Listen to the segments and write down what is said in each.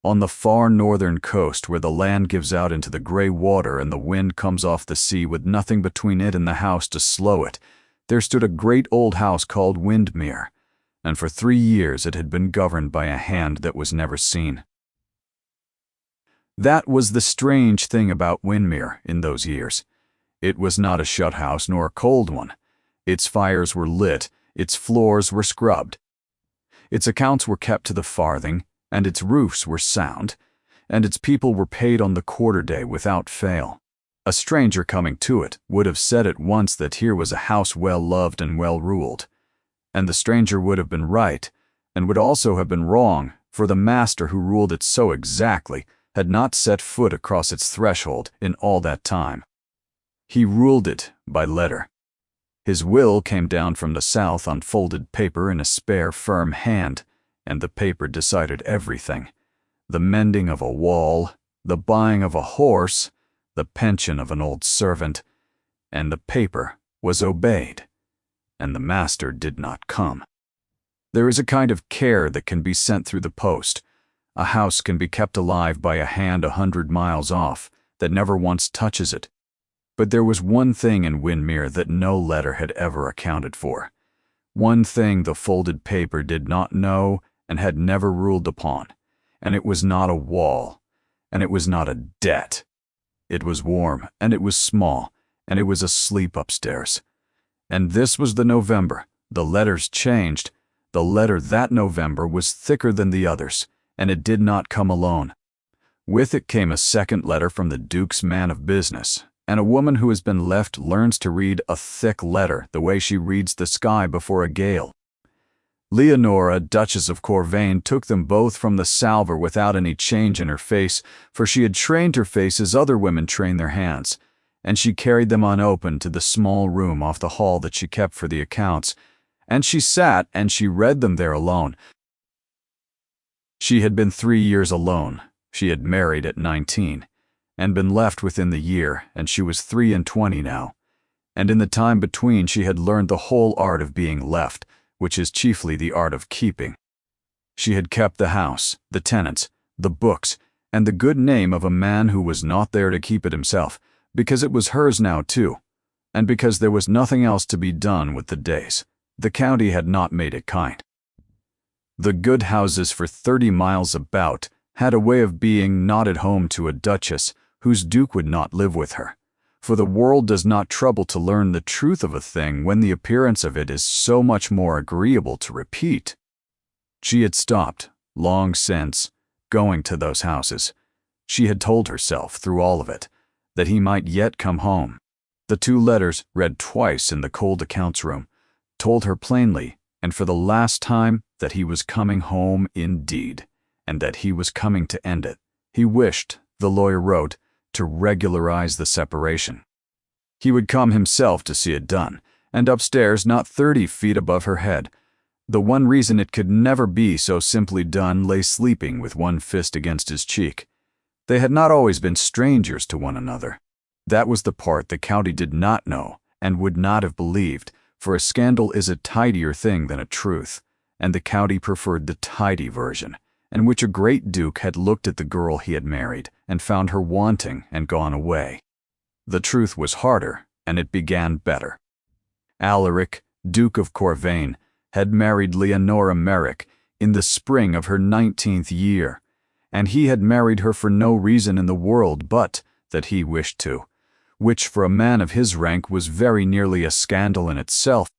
On the far northern coast, where the land gives out into the gray water and the wind comes off the sea with nothing between it and the house to slow it, there stood a great old house called Windmere, and for 3 years it had been governed by a hand that was never seen. That was the strange thing about Windmere in those years. It was not a shut house nor a cold one. Its fires were lit, its floors were scrubbed. Its accounts were kept to the farthing, and its roofs were sound, and its people were paid on the quarter day without fail. A stranger coming to it would have said at once that here was a house well loved and well ruled. And the stranger would have been right, and would also have been wrong, for the master who ruled it so exactly had not set foot across its threshold in all that time. He ruled it by letter. His will came down from the south on folded paper in a spare, firm hand, and the paper decided everything. The mending of a wall, the buying of a horse, the pension of an old servant, and the paper was obeyed, and the master did not come. There is a kind of care that can be sent through the post. A house can be kept alive by a hand 100 miles off that never once touches it. But there was one thing in Windmere that no letter had ever accounted for. One thing the folded paper did not know and had never ruled upon, and it was not a wall, and it was not a debt. It was warm, and it was small, and it was asleep upstairs. And this was the November. The letters changed. The letter that November was thicker than the others, and it did not come alone. With it came a second letter from the Duke's man of business, and a woman who has been left learns to read a thick letter the way she reads the sky before a gale. Leonora, Duchess of Corvain, took them both from the salver without any change in her face, for she had trained her face as other women train their hands, and she carried them unopened to the small room off the hall that she kept for the accounts, and she sat and she read them there alone. She had been 3 years alone. She had married at 19, and been left within the year, and she was 23 now. And in the time between she had learned the whole art of being left, which is chiefly the art of keeping. She had kept the house, the tenants, the books, and the good name of a man who was not there to keep it himself, because it was hers now too, and because there was nothing else to be done with the days. The county had not made it kind. The good houses for 30 miles about had a way of being not at home to a duchess whose duke would not live with her, for the world does not trouble to learn the truth of a thing when the appearance of it is so much more agreeable to repeat. She had stopped, long since, going to those houses. She had told herself, through all of it, that he might yet come home. The 2 letters, read twice in the cold accounts room, told her plainly, and for the last time, that he was coming home indeed, and that he was coming to end it. He wished, the lawyer wrote, to regularize the separation. He would come himself to see it done, and upstairs not 30 feet above her head. The one reason it could never be so simply done lay sleeping with one fist against his cheek. They had not always been strangers to one another. That was the part the county did not know and would not have believed, for a scandal is a tidier thing than a truth, and the county preferred the tidy version, in which a great duke had looked at the girl he had married and found her wanting and gone away. The truth was harder, and it began better. Alaric, Duke of Corvain, had married Leonora Merrick in the spring of her 19th year, and he had married her for no reason in the world but that he wished to, which for a man of his rank was very nearly a scandal in itself.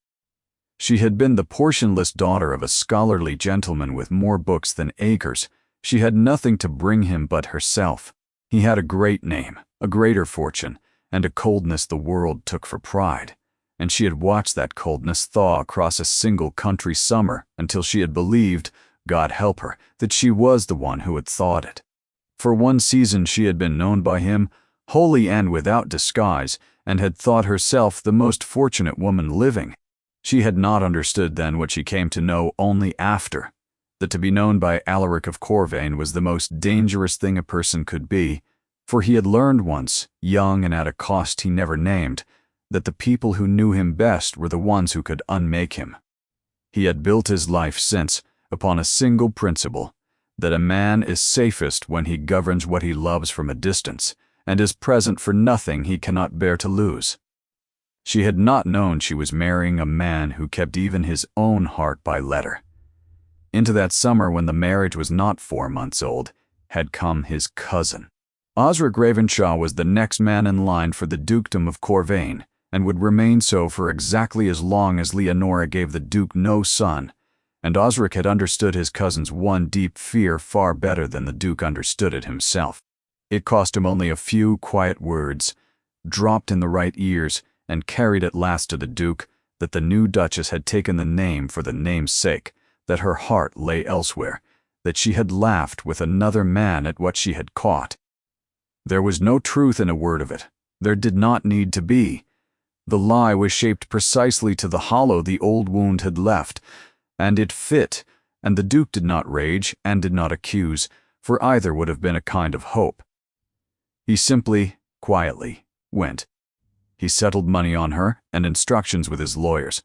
She had been the portionless daughter of a scholarly gentleman with more books than acres. She had nothing to bring him but herself. He had a great name, a greater fortune, and a coldness the world took for pride, and she had watched that coldness thaw across a single country summer until she had believed, God help her, that she was the one who had thawed it. For one season she had been known by him, wholly and without disguise, and had thought herself the most fortunate woman living. She had not understood then what she came to know only after, that to be known by Alaric of Corvain was the most dangerous thing a person could be, for he had learned once, young and at a cost he never named, that the people who knew him best were the ones who could unmake him. He had built his life since upon a single principle, that a man is safest when he governs what he loves from a distance, and is present for nothing he cannot bear to lose. She had not known she was marrying a man who kept even his own heart by letter. Into that summer, when the marriage was not 4 months old, had come his cousin. Osric Ravenshaw was the next man in line for the dukedom of Corvain, and would remain so for exactly as long as Leonora gave the duke no son, and Osric had understood his cousin's one deep fear far better than the duke understood it himself. It cost him only a few quiet words, dropped in the right ears, and carried at last to the duke, that the new duchess had taken the name for the name's sake, that her heart lay elsewhere, that she had laughed with another man at what she had caught. There was no truth in a word of it. There did not need to be. The lie was shaped precisely to the hollow the old wound had left, and it fit, and the duke did not rage and did not accuse, for either would have been a kind of hope. He simply, quietly, went. He settled money on her and instructions with his lawyers,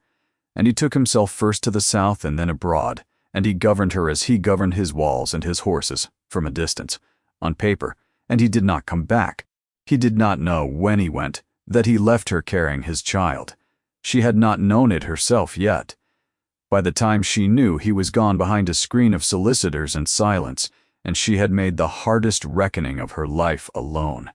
and he took himself first to the south and then abroad, and he governed her as he governed his walls and his horses, from a distance, on paper, and he did not come back. He did not know when he went, that he left her carrying his child. She had not known it herself yet. By the time she knew, he was gone behind a screen of solicitors and silence, and she had made the hardest reckoning of her life alone.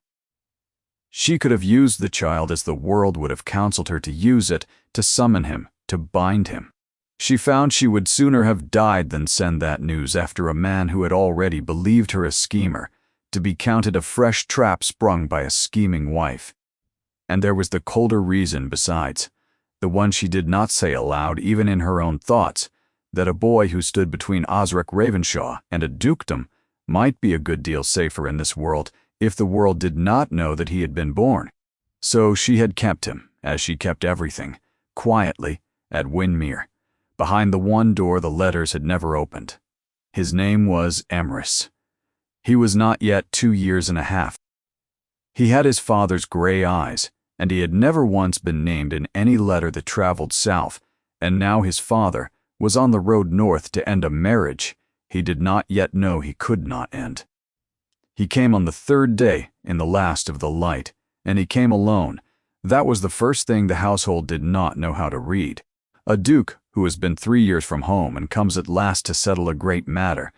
She could have used the child as the world would have counseled her to use it, to summon him, to bind him. She found she would sooner have died than send that news after a man who had already believed her a schemer, to be counted a fresh trap sprung by a scheming wife. And there was the colder reason besides, the one she did not say aloud even in her own thoughts, that a boy who stood between Osric Ravenshaw and a dukedom might be a good deal safer in this world if the world did not know that he had been born. So she had kept him, as she kept everything, quietly, at Windermere, behind the one door the letters had never opened. His name was Emrys. He was not yet 2 years and a half. He had his father's gray eyes, and he had never once been named in any letter that traveled south, and now his father was on the road north to end a marriage he did not yet know he could not end. He came on the 3rd day in the last of the light, and he came alone. That was the first thing the household did not know how to read. A duke who has been 3 years from home and comes at last to settle a great matter,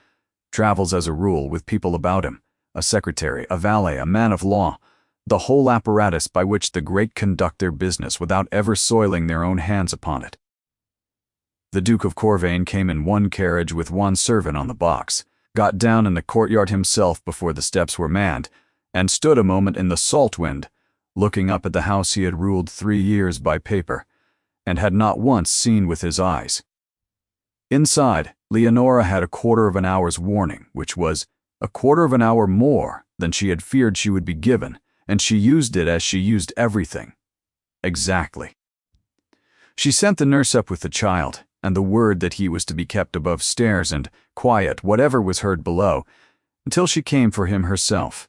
travels as a rule with people about him, a secretary, a valet, a man of law, the whole apparatus by which the great conduct their business without ever soiling their own hands upon it. The Duke of Corvain came in one carriage with one servant on the box, got down in the courtyard himself before the steps were manned, and stood a moment in the salt wind, looking up at the house he had ruled 3 years by paper, and had not once seen with his eyes. Inside, Leonora had a quarter of an hour's warning, which was a quarter of an hour more than she had feared she would be given, and she used it as she used everything. Exactly. She sent the nurse up with the child, and the word that he was to be kept above stairs and quiet whatever was heard below, until she came for him herself.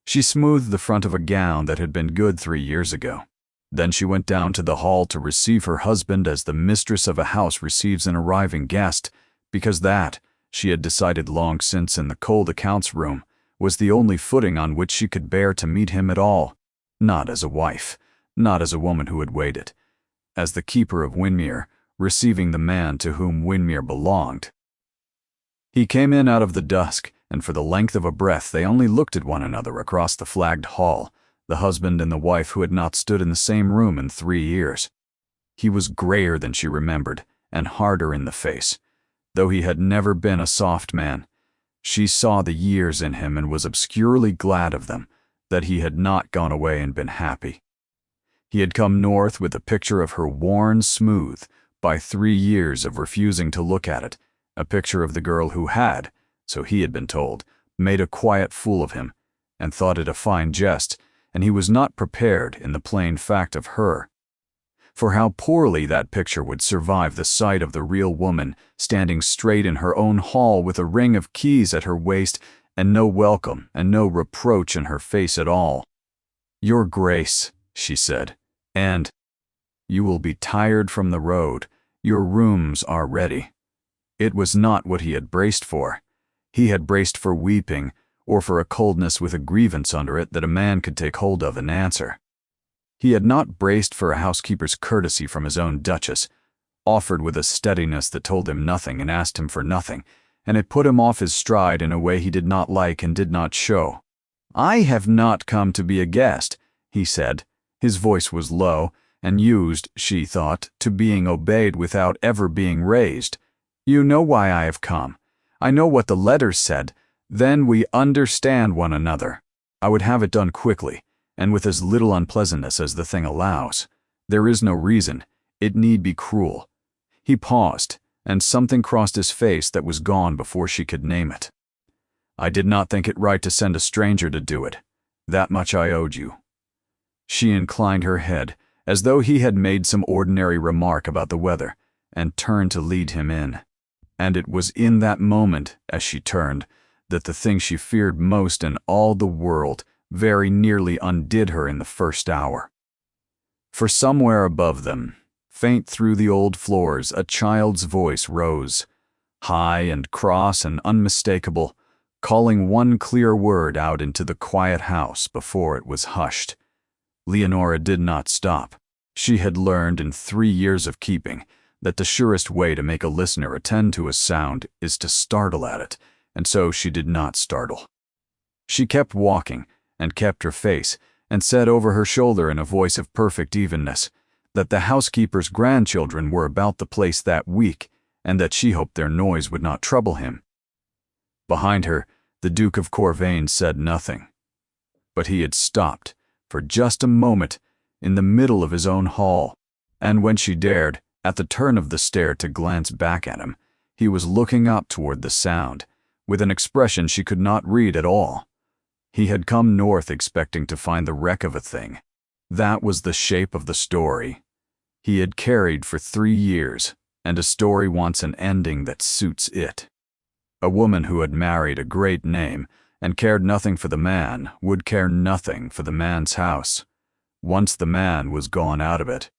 She smoothed the front of a gown that had been good 3 years ago. Then she went down to the hall to receive her husband as the mistress of a house receives an arriving guest, because that, she had decided long since in the cold accounts room, was the only footing on which she could bear to meet him at all, not as a wife, not as a woman who had waited, as the keeper of Windermere, receiving the man to whom Windermere belonged. He came in out of the dusk, and for the length of a breath they only looked at one another across the flagged hall, the husband and the wife who had not stood in the same room in 3 years. He was grayer than she remembered, and harder in the face. Though he had never been a soft man, she saw the years in him and was obscurely glad of them, that he had not gone away and been happy. He had come north with a picture of her worn smooth by 3 years of refusing to look at it, a picture of the girl who had, so he had been told, made a quiet fool of him, and thought it a fine jest, and he was not prepared in the plain fact of her. For how poorly that picture would survive the sight of the real woman standing straight in her own hall with a ring of keys at her waist and no welcome and no reproach in her face at all. "Your Grace," she said, and "You will be tired from the road. Your rooms are ready." It was not what he had braced for. He had braced for weeping, or for a coldness with a grievance under it that a man could take hold of and answer. He had not braced for a housekeeper's courtesy from his own duchess, offered with a steadiness that told him nothing and asked him for nothing, and it put him off his stride in a way he did not like and did not show. "I have not come to be a guest," he said. His voice was low, and used, she thought, to being obeyed without ever being raised. "You know why I have come. I know what the letters said. Then we understand one another. I would have it done quickly, and with as little unpleasantness as the thing allows. There is no reason. It need be cruel." He paused, and something crossed his face that was gone before she could name it. "I did not think it right to send a stranger to do it. That much I owed you." She inclined her head, as though he had made some ordinary remark about the weather, and turned to lead him in. And it was in that moment, as she turned, that the thing she feared most in all the world very nearly undid her in the first hour. For somewhere above them, faint through the old floors, a child's voice rose, high and cross and unmistakable, calling one clear word out into the quiet house before it was hushed. Leonora did not stop. She had learned in 3 years of keeping that the surest way to make a listener attend to a sound is to startle at it, and so she did not startle. She kept walking, and kept her face, and said over her shoulder in a voice of perfect evenness that the housekeeper's grandchildren were about the place that week, and that she hoped their noise would not trouble him. Behind her, the Duke of Corvain said nothing. But he had stopped, for just a moment, in the middle of his own hall, and when she dared, at the turn of the stair, to glance back at him, he was looking up toward the sound, with an expression she could not read at all. He had come north expecting to find the wreck of a thing. That was the shape of the story. He had carried for 3 years, and a story wants an ending that suits it. A woman who had married a great name and cared nothing for the man would care nothing for the man's house. Once the man was gone out of it.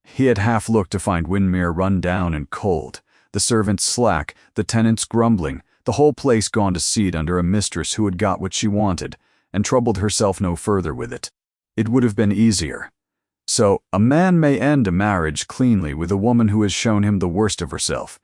He had half looked to find Windermere run down and cold, the servants slack, the tenants grumbling, the whole place gone to seed under a mistress who had got what she wanted, and troubled herself no further with it. It would have been easier. So, a man may end a marriage cleanly with a woman who has shown him the worst of herself.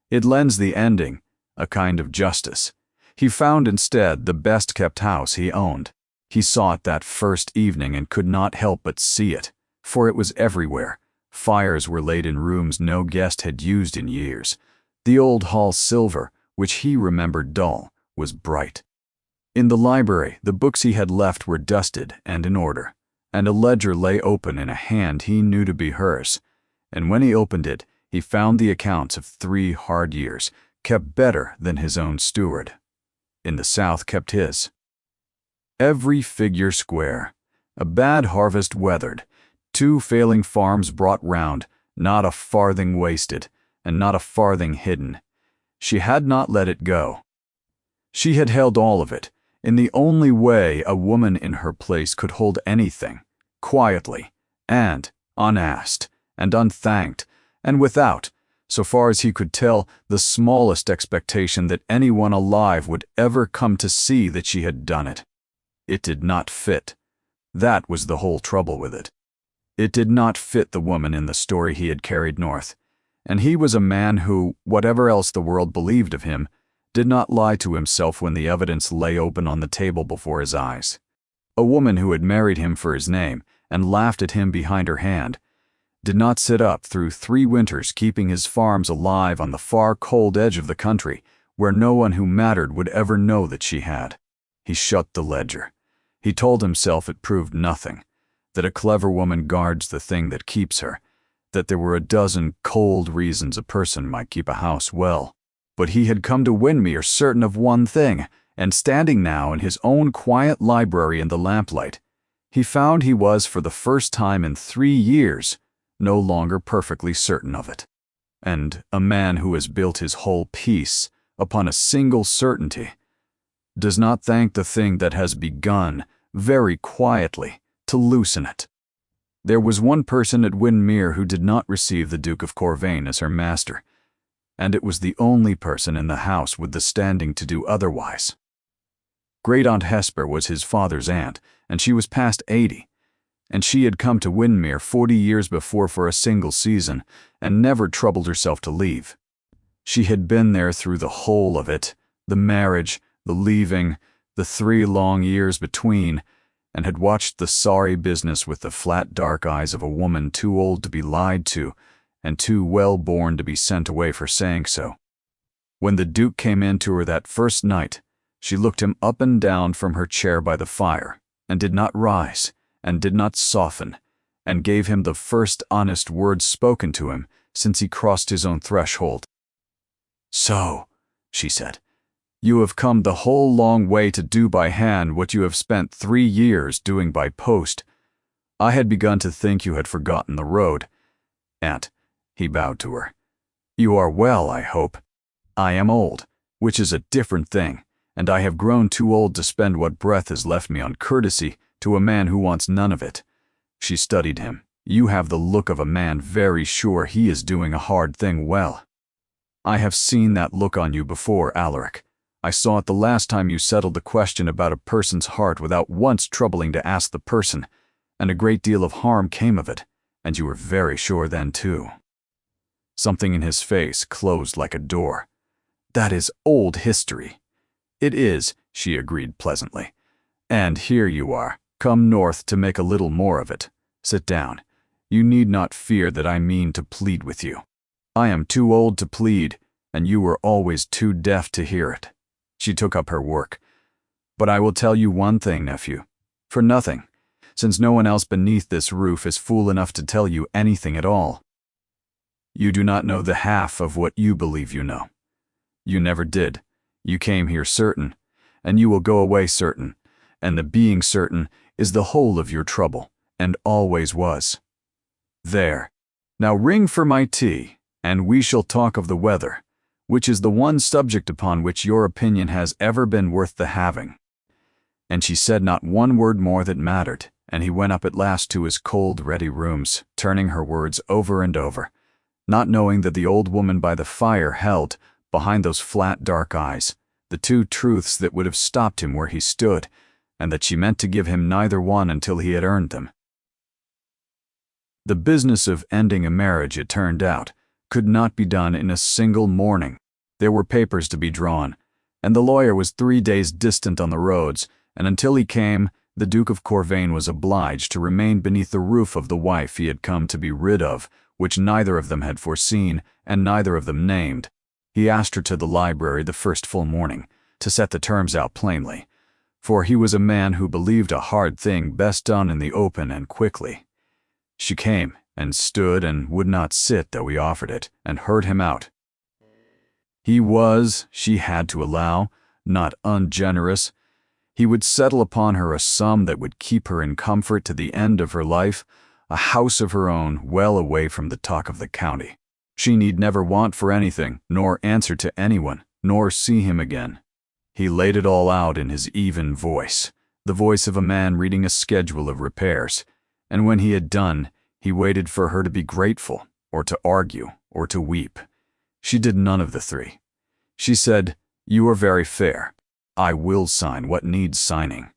It lends the ending a kind of justice. He found instead the best-kept house he owned. He saw it that first evening and could not help but see it, for it was everywhere. Fires were laid in rooms no guest had used in years. The old hall silver, which he remembered dull, was bright. In the library, the books he had left were dusted and in order, and a ledger lay open in a hand he knew to be hers, and when he opened it, he found the accounts of 3 hard years, kept better than his own steward. In the south kept his. Every figure square, a bad harvest weathered, 2 failing farms brought round, not a farthing wasted, and not a farthing hidden. She had not let it go. She had held all of it, in the only way a woman in her place could hold anything, quietly, and unasked, and unthanked, and without, so far as he could tell, the smallest expectation that anyone alive would ever come to see that she had done it. It did not fit. That was the whole trouble with it. It did not fit the woman in the story he had carried north, and he was a man who, whatever else the world believed of him, did not lie to himself when the evidence lay open on the table before his eyes. A woman who had married him for his name and laughed at him behind her hand, did not sit up through 3 winters keeping his farms alive on the far cold edge of the country, where no one who mattered would ever know that she had. He shut the ledger. He told himself it proved nothing, that a clever woman guards the thing that keeps her, that there were a dozen cold reasons a person might keep a house well. But he had come to Windermere certain of one thing, and standing now in his own quiet library in the lamplight, he found he was for the first time in 3 years no longer perfectly certain of it. And a man who has built his whole peace upon a single certainty does not thank the thing that has begun very quietly to loosen it. There was one person at Windermere who did not receive the Duke of Corvain as her master. and it was the only person in the house with the standing to do otherwise. Great-aunt Hesper was his father's aunt, and she was past 80, and she had come to Windermere 40 years before for a single season, and never troubled herself to leave. She had been there through the whole of it, the marriage, the leaving, the 3 long years between, and had watched the sorry business with the flat dark eyes of a woman too old to be lied to, and too well-born to be sent away for saying so. When the Duke came in to her that first night, she looked him up and down from her chair by the fire, and did not rise, and did not soften, and gave him the first honest words spoken to him since he crossed his own threshold. "So," she said, "you have come the whole long way to do by hand what you have spent 3 years doing by post. I had begun to think you had forgotten the road. Aunt," he bowed to her, "you are well, I hope. I am old, which is a different thing, and I have grown too old to spend what breath is left me on courtesy to a man who wants none of it." She studied him. "You have the look of a man very sure he is doing a hard thing well. I have seen that look on you before, Alaric. I saw it the last time you settled the question about a person's heart without once troubling to ask the person, and a great deal of harm came of it, and you were very sure then too." Something in his face closed like a door. "That is old history." "It is," she agreed pleasantly. "And here you are, come north to make a little more of it. Sit down. You need not fear that I mean to plead with you. I am too old to plead, and you were always too deaf to hear it." She took up her work. "But I will tell you one thing, nephew, for nothing, since no one else beneath this roof is fool enough to tell you anything at all. You do not know the half of what you believe you know. You never did. You came here certain, and you will go away certain, and the being certain is the whole of your trouble, and always was. There. Now ring for my tea, and we shall talk of the weather, which is the one subject upon which your opinion has ever been worth the having." And she said not one word more that mattered, and he went up at last to his cold, ready rooms, turning her words over and over, not knowing that the old woman by the fire held, behind those flat dark eyes, the 2 truths that would have stopped him where he stood, and that she meant to give him neither one until he had earned them. The business of ending a marriage, it turned out, could not be done in a single morning. There were papers to be drawn, and the lawyer was 3 days distant on the roads, and until he came, the Duke of Corvain was obliged to remain beneath the roof of the wife he had come to be rid of, which neither of them had foreseen, and neither of them named. He asked her to the library the first full morning, to set the terms out plainly, for he was a man who believed a hard thing best done in the open and quickly. She came, and stood and would not sit though he offered it, and heard him out. He was, she had to allow, not ungenerous. He would settle upon her a sum that would keep her in comfort to the end of her life, a house of her own well away from the talk of the county. She need never want for anything, nor answer to anyone, nor see him again. He laid it all out in his even voice, the voice of a man reading a schedule of repairs, and when he had done, he waited for her to be grateful, or to argue, or to weep. She did none of the 3. She said, "You are very fair. I will sign what needs signing."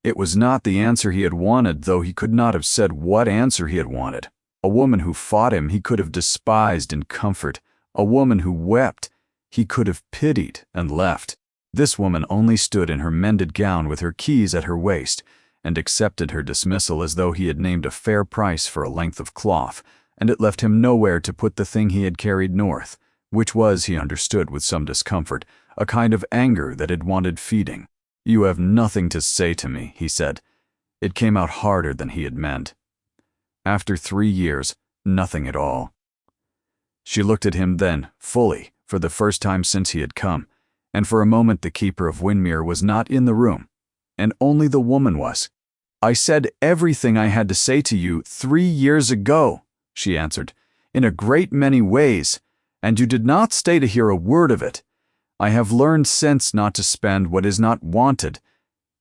It was not the answer he had wanted, though he could not have said what answer he had wanted. A woman who fought him he could have despised in comfort. A woman who wept he could have pitied and left. This woman only stood in her mended gown with her keys at her waist, and accepted her dismissal as though he had named a fair price for a length of cloth, and it left him nowhere to put the thing he had carried north, which was, he understood with some discomfort, a kind of anger that had wanted feeding. "You have nothing to say to me," he said. It came out harder than he had meant. After 3 years, nothing at all. She looked at him then, fully, for the first time since he had come, and for a moment the keeper of Windermere was not in the room, and only the woman was. "I said everything I had to say to you 3 years ago," she answered, "in a great many ways, and you did not stay to hear a word of it. I have learned since not to spend what is not wanted.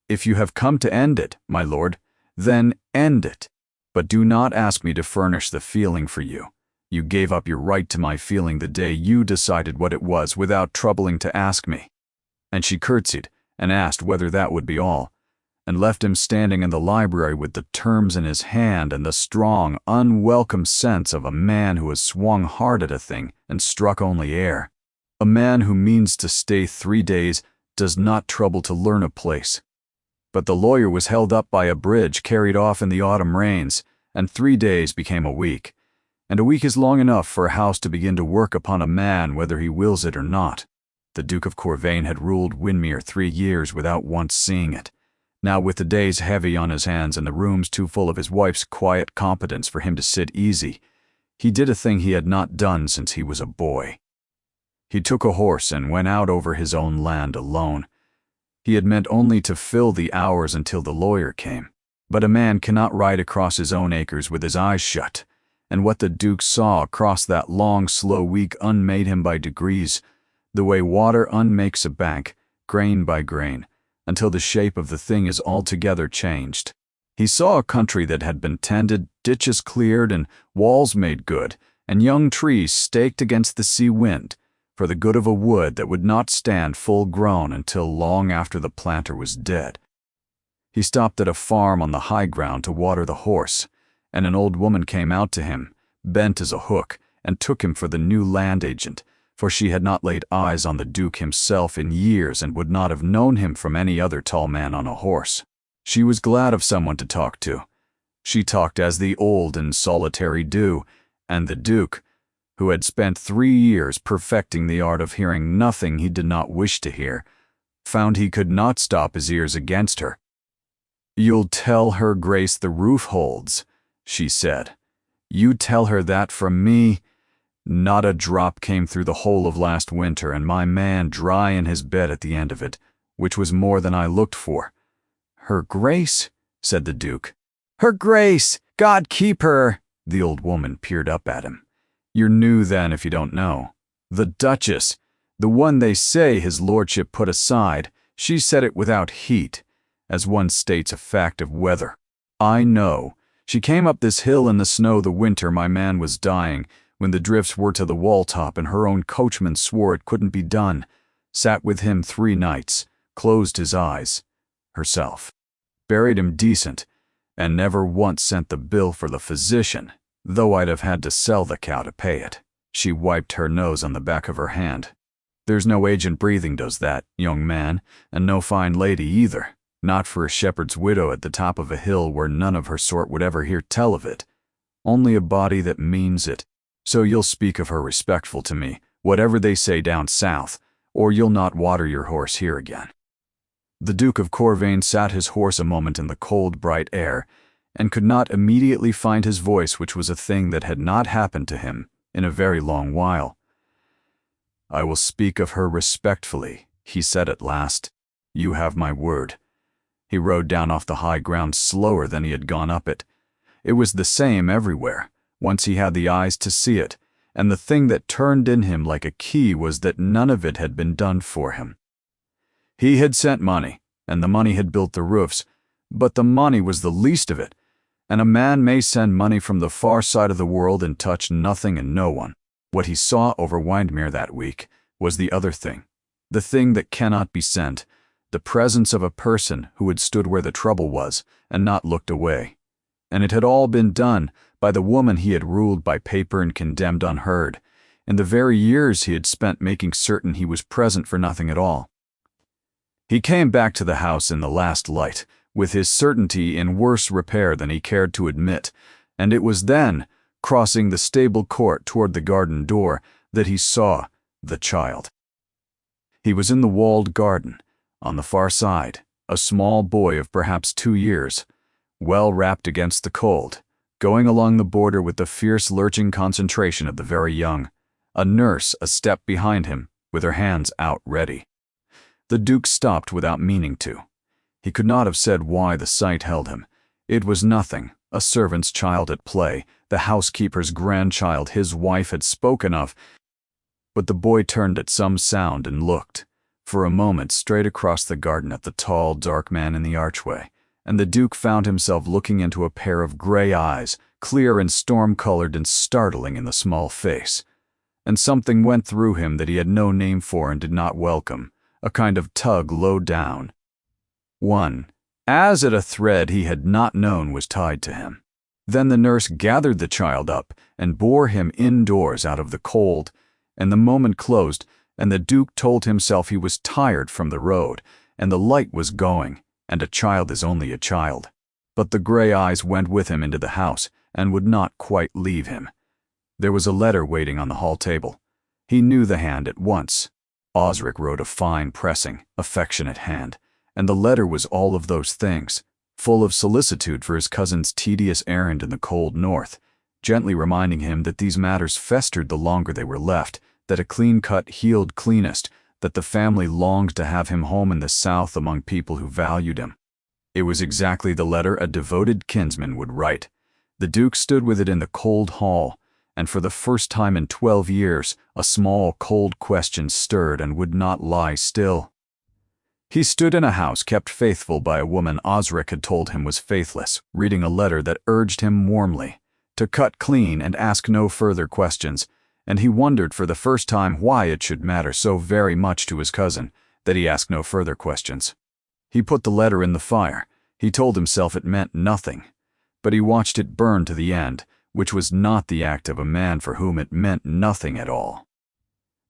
If you have come to end it, my lord, then end it. But do not ask me to furnish the feeling for you. You gave up your right to my feeling the day you decided what it was without troubling to ask me." And she curtsied and asked whether that would be all, and left him standing in the library with the terms in his hand and the strong, unwelcome sense of a man who has swung hard at a thing and struck only air. A man who means to stay 3 days does not trouble to learn a place. But the lawyer was held up by a bridge carried off in the autumn rains, and 3 days became a week. And a week is long enough for a house to begin to work upon a man whether he wills it or not. The Duke of Corvain had ruled Windermere 3 years without once seeing it. Now, with the days heavy on his hands and the rooms too full of his wife's quiet competence for him to sit easy, he did a thing he had not done since he was a boy. He took a horse and went out over his own land alone. He had meant only to fill the hours until the lawyer came. But a man cannot ride across his own acres with his eyes shut, and what the Duke saw across that long, slow week unmade him by degrees, the way water unmakes a bank, grain by grain, until the shape of the thing is altogether changed. He saw a country that had been tended, ditches cleared, and walls made good, and young trees staked against the sea wind, for the good of a wood that would not stand full grown until long after the planter was dead. He stopped at a farm on the high ground to water the horse, and an old woman came out to him, bent as a hook, and took him for the new land agent, for she had not laid eyes on the Duke himself in years and would not have known him from any other tall man on a horse. She was glad of someone to talk to. She talked as the old and solitary do, and the Duke, who had spent 3 years perfecting the art of hearing nothing he did not wish to hear, found he could not stop his ears against her. "You'll tell her Grace the roof holds," she said. "You tell her that from me." Not a drop came through the whole of last winter, and my man dry in his bed at the end of it, which was more than I looked for. "Her Grace?" said the Duke. "Her Grace! God keep her!" The old woman peered up at him. "You're new then if you don't know. The Duchess, the one they say his lordship put aside, she said it without heat, as one states a fact of weather. I know. She came up this hill in the snow the winter my man was dying, when the drifts were to the wall top and her own coachman swore it couldn't be done, sat with him 3 nights, closed his eyes, herself, buried him decent, and never once sent the bill for the physician, though I'd have had to sell the cow to pay it." She wiped her nose on the back of her hand. "There's no agent breathing does that, young man, and no fine lady either. Not for a shepherd's widow at the top of a hill where none of her sort would ever hear tell of it. Only a body that means it. So you'll speak of her respectful to me, whatever they say down south, or you'll not water your horse here again." The Duke of Corvain sat his horse a moment in the cold, bright air, and could not immediately find his voice, which was a thing that had not happened to him in a very long while. "I will speak of her respectfully," he said at last. "You have my word." He rode down off the high ground slower than he had gone up it. It was the same everywhere, once he had the eyes to see it, and the thing that turned in him like a key was that none of it had been done for him. He had sent money, and the money had built the roofs, but the money was the least of it, and a man may send money from the far side of the world and touch nothing and no one. What he saw over Windermere that week was the other thing, the thing that cannot be sent, the presence of a person who had stood where the trouble was and not looked away. And it had all been done by the woman he had ruled by paper and condemned unheard, in the very years he had spent making certain he was present for nothing at all. He came back to the house in the last light, with his certainty in worse repair than he cared to admit, and it was then, crossing the stable court toward the garden door, that he saw the child. He was in the walled garden, on the far side, a small boy of perhaps 2 years, well wrapped against the cold, going along the border with the fierce lurching concentration of the very young, a nurse a step behind him, with her hands out ready. The Duke stopped without meaning to. He could not have said why the sight held him. It was nothing, a servant's child at play, the housekeeper's grandchild his wife had spoken of. But the boy turned at some sound and looked, for a moment, straight across the garden at the tall, dark man in the archway, and the Duke found himself looking into a pair of gray eyes, clear and storm-colored and startling in the small face. And something went through him that he had no name for and did not welcome, a kind of tug low down. One, as at a thread he had not known was tied to him. Then the nurse gathered the child up and bore him indoors out of the cold, and the moment closed, and the Duke told himself he was tired from the road, and the light was going, and a child is only a child. But the gray eyes went with him into the house, and would not quite leave him. There was a letter waiting on the hall table. He knew the hand at once. Osric wrote a fine, pressing, affectionate hand, and the letter was all of those things, full of solicitude for his cousin's tedious errand in the cold north, gently reminding him that these matters festered the longer they were left, that a clean cut healed cleanest, that the family longed to have him home in the south among people who valued him. It was exactly the letter a devoted kinsman would write. The Duke stood with it in the cold hall, and for the first time in 12 years, a small cold question stirred and would not lie still. He stood in a house kept faithful by a woman Osric had told him was faithless, reading a letter that urged him warmly to cut clean and ask no further questions, and he wondered for the first time why it should matter so very much to his cousin that he ask no further questions. He put the letter in the fire. He told himself it meant nothing, but he watched it burn to the end, which was not the act of a man for whom it meant nothing at all.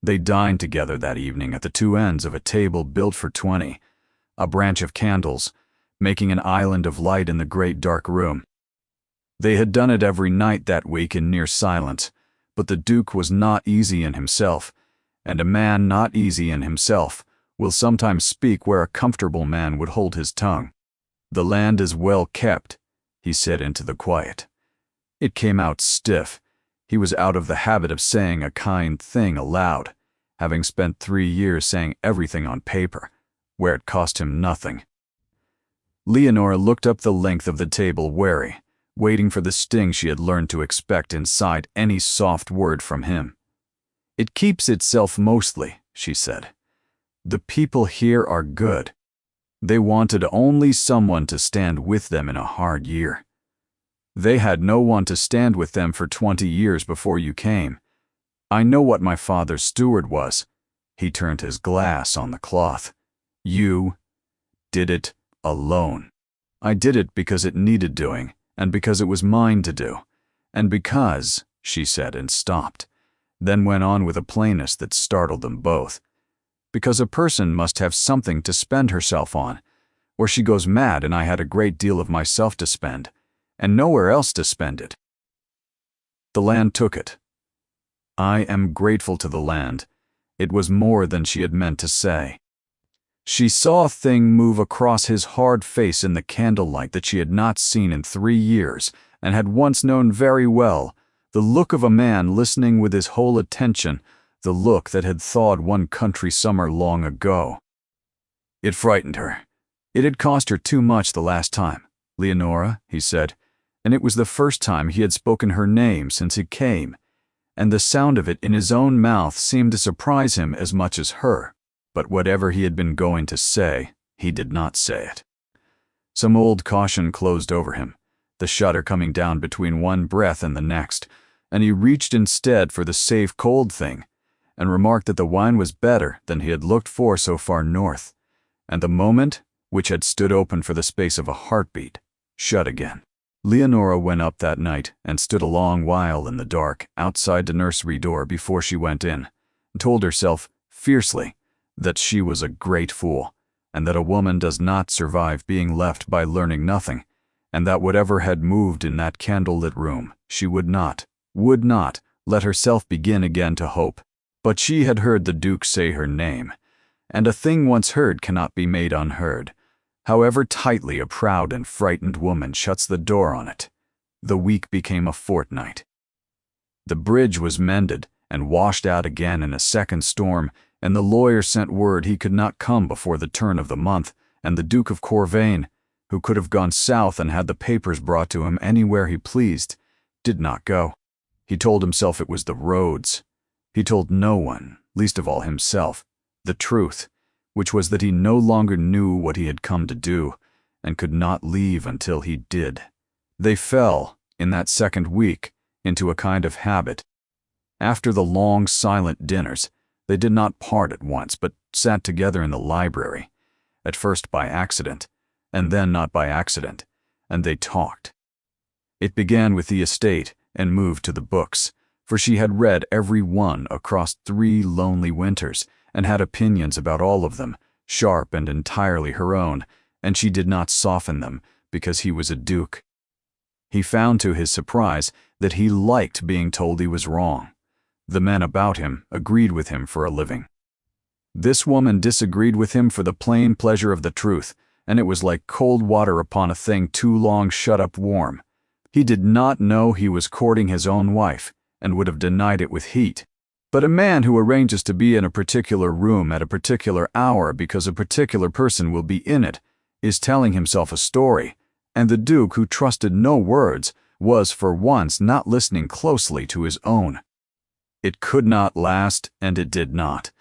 They dined together that evening at the two ends of a table built for 20, a branch of candles, making an island of light in the great dark room. They had done it every night that week in near silence, but the Duke was not easy in himself, and a man not easy in himself will sometimes speak where a comfortable man would hold his tongue. "The land is well kept," he said into the quiet. It came out stiff. He was out of the habit of saying a kind thing aloud, having spent 3 years saying everything on paper, where it cost him nothing. Leonora looked up the length of the table wary, waiting for the sting she had learned to expect inside any soft word from him. "It keeps itself mostly," she said. "The people here are good. They wanted only someone to stand with them in a hard year. They had no one to stand with them for 20 years before you came. I know what my father's steward was." He turned his glass on the cloth. "You did it alone. I did it because it needed doing, and because it was mine to do, and because," she said and stopped, then went on with a plainness that startled them both, "because a person must have something to spend herself on, or she goes mad, and I had a great deal of myself to spend, and nowhere else to spend it. The land took it. I am grateful to the land." It was more than she had meant to say. She saw a thing move across his hard face in the candlelight that she had not seen in 3 years, and had once known very well, the look of a man listening with his whole attention, the look that had thawed one country summer long ago. It frightened her. It had cost her too much the last time. "Leonora," he said, and it was the first time he had spoken her name since he came, and the sound of it in his own mouth seemed to surprise him as much as her. But whatever he had been going to say, he did not say it. Some old caution closed over him, the shudder coming down between one breath and the next, and he reached instead for the safe cold thing, and remarked that the wine was better than he had looked for so far north, and the moment, which had stood open for the space of a heartbeat, shut again. Leonora went up that night and stood a long while in the dark outside the nursery door before she went in, and told herself fiercely that she was a great fool, and that a woman does not survive being left by learning nothing, and that whatever had moved in that candle-lit room, she would not let herself begin again to hope. But she had heard the Duke say her name, and a thing once heard cannot be made unheard, however tightly a proud and frightened woman shuts the door on it. The week became a fortnight. The bridge was mended and washed out again in a second storm, and the lawyer sent word he could not come before the turn of the month, and the Duke of Corvain, who could have gone south and had the papers brought to him anywhere he pleased, did not go. He told himself it was the roads. He told no one, least of all himself, the truth, which was that he no longer knew what he had come to do, and could not leave until he did. They fell, in that second week, into a kind of habit. After the long, silent dinners, they did not part at once, but sat together in the library, at first by accident, and then not by accident, and they talked. It began with the estate and moved to the books, for she had read every one across 3 lonely winters and had opinions about all of them, sharp and entirely her own, and she did not soften them because he was a duke. He found to his surprise that he liked being told he was wrong. The men about him agreed with him for a living. This woman disagreed with him for the plain pleasure of the truth, and it was like cold water upon a thing too long shut up warm. He did not know he was courting his own wife, and would have denied it with heat. But a man who arranges to be in a particular room at a particular hour because a particular person will be in it is telling himself a story, and the Duke, who trusted no words, was for once not listening closely to his own. It could not last, and it did not.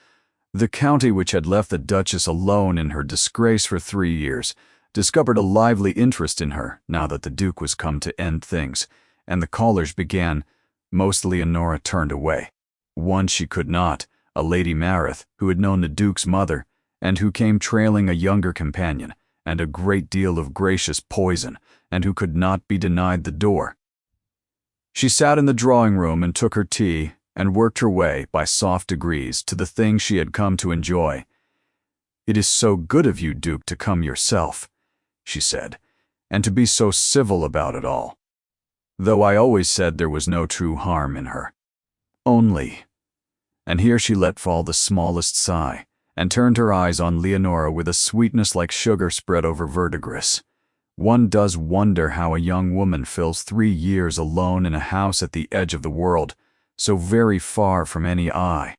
The county, which had left the Duchess alone in her disgrace for 3 years, discovered a lively interest in her now that the Duke was come to end things, and the callers began. Most Leonora turned away. One she could not, a Lady Mareth, who had known the Duke's mother, and who came trailing a younger companion, and a great deal of gracious poison, and who could not be denied the door. She sat in the drawing-room and took her tea, and worked her way, by soft degrees, to the thing she had come to enjoy. "It is so good of you, Duke, to come yourself," she said, "and to be so civil about it all. Though I always said there was no true harm in her. Only—" and here she let fall the smallest sigh, and turned her eyes on Leonora with a sweetness like sugar spread over verdigris. One does wonder how a young woman fills 3 years alone in a house at the edge of the world, so very far from any eye.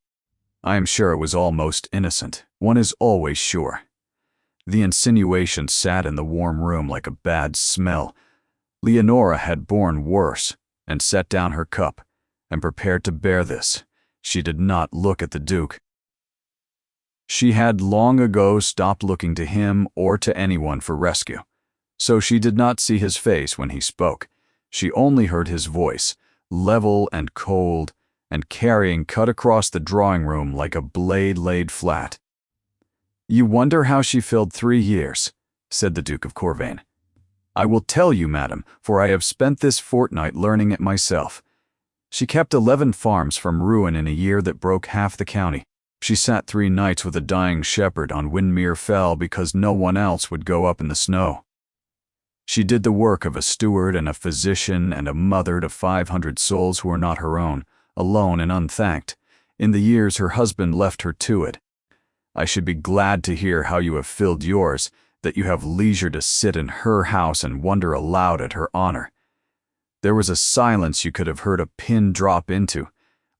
I am sure it was all most innocent. One is always sure. The insinuation sat in the warm room like a bad smell. Leonora had borne worse, and set down her cup, and prepared to bear this. She did not look at the Duke. She had long ago stopped looking to him or to anyone for rescue, so she did not see his face when he spoke. She only heard his voice, level and cold, and carrying cut across the drawing-room like a blade laid flat. "You wonder how she filled 3 years," said the Duke of Corvain. "I will tell you, madam, for I have spent this fortnight learning it myself. She kept 11 farms from ruin in a year that broke half the county. She sat 3 nights with a dying shepherd on Windmere Fell because no one else would go up in the snow. She did the work of a steward and a physician and a mother to 500 souls who were not her own, alone and unthanked, in the years her husband left her to it. I should be glad to hear how you have filled yours, that you have leisure to sit in her house and wonder aloud at her honor. There was a silence you could have heard a pin drop into.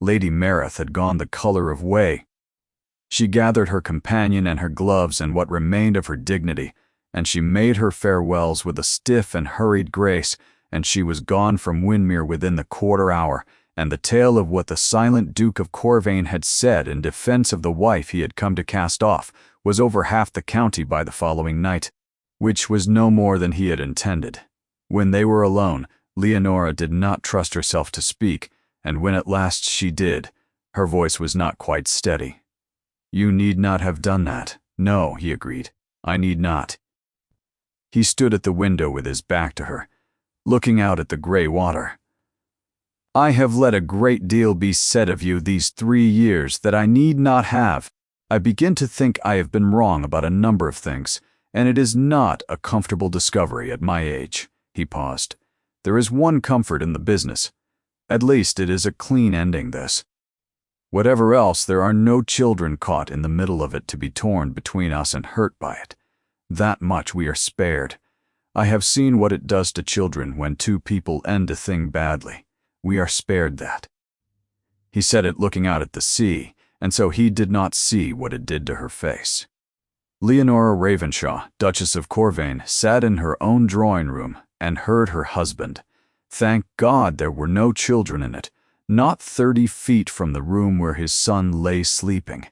Lady Mareth had gone the color of whey. She gathered her companion and her gloves and what remained of her dignity, and she made her farewells with a stiff and hurried grace, and she was gone from Windmere within the quarter hour, and the tale of what the silent Duke of Corvain had said in defense of the wife he had come to cast off was over half the county by the following night, which was no more than he had intended. When they were alone, Leonora did not trust herself to speak, and when at last she did, her voice was not quite steady. "You need not have done that." "No," he agreed, "I need not." He stood at the window with his back to her, looking out at the gray water. "I have let a great deal be said of you these 3 years that I need not have. I begin to think I have been wrong about a number of things, and it is not a comfortable discovery at my age." He paused. "There is one comfort in the business. At least it is a clean ending, this. Whatever else, there are no children caught in the middle of it to be torn between us and hurt by it. That much we are spared. I have seen what it does to children when 2 people end a thing badly. We are spared that." He said it looking out at the sea, and so he did not see what it did to her face. Leonora Ravenshaw, Duchess of Corvain, sat in her own drawing-room and heard her husband. Thank God there were no children in it, not 30 feet from the room where his son lay sleeping.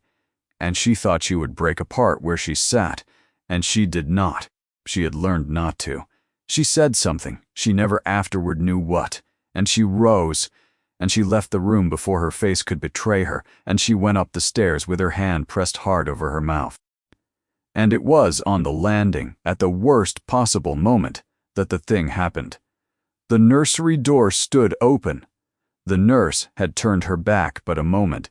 And she thought she would break apart where she sat, and she did not. She had learned not to. She said something, she never afterward knew what, and she rose, and she left the room before her face could betray her, and she went up the stairs with her hand pressed hard over her mouth. And it was on the landing, at the worst possible moment, that the thing happened. The nursery door stood open. The nurse had turned her back but a moment,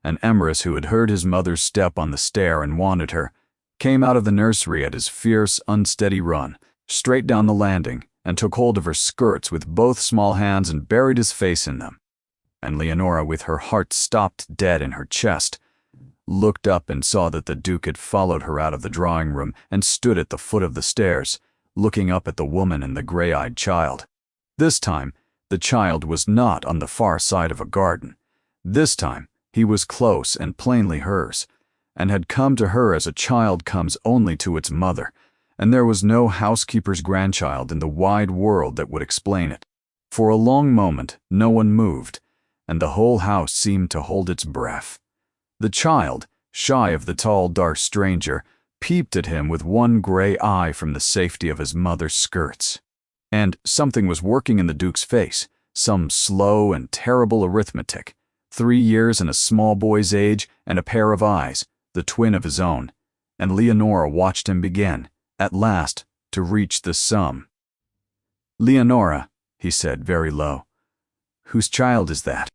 and Emrys, who had heard his mother's step on the stair and wanted her, came out of the nursery at his fierce, unsteady run, straight down the landing, and took hold of her skirts with both small hands and buried his face in them. And Leonora, with her heart stopped dead in her chest, looked up and saw that the Duke had followed her out of the drawing room and stood at the foot of the stairs, looking up at the woman and the gray-eyed child. This time, the child was not on the far side of a garden. This time, he was close and plainly hers, and had come to her as a child comes only to its mother, and there was no housekeeper's grandchild in the wide world that would explain it. For a long moment, no one moved, and the whole house seemed to hold its breath. The child, shy of the tall, dark stranger, peeped at him with one gray eye from the safety of his mother's skirts. And something was working in the Duke's face, some slow and terrible arithmetic. 3 years and a small boy's age and a pair of eyes, the twin of his own. And Leonora watched him begin, at last, to reach the sum. "Leonora," he said very low, "whose child is that?"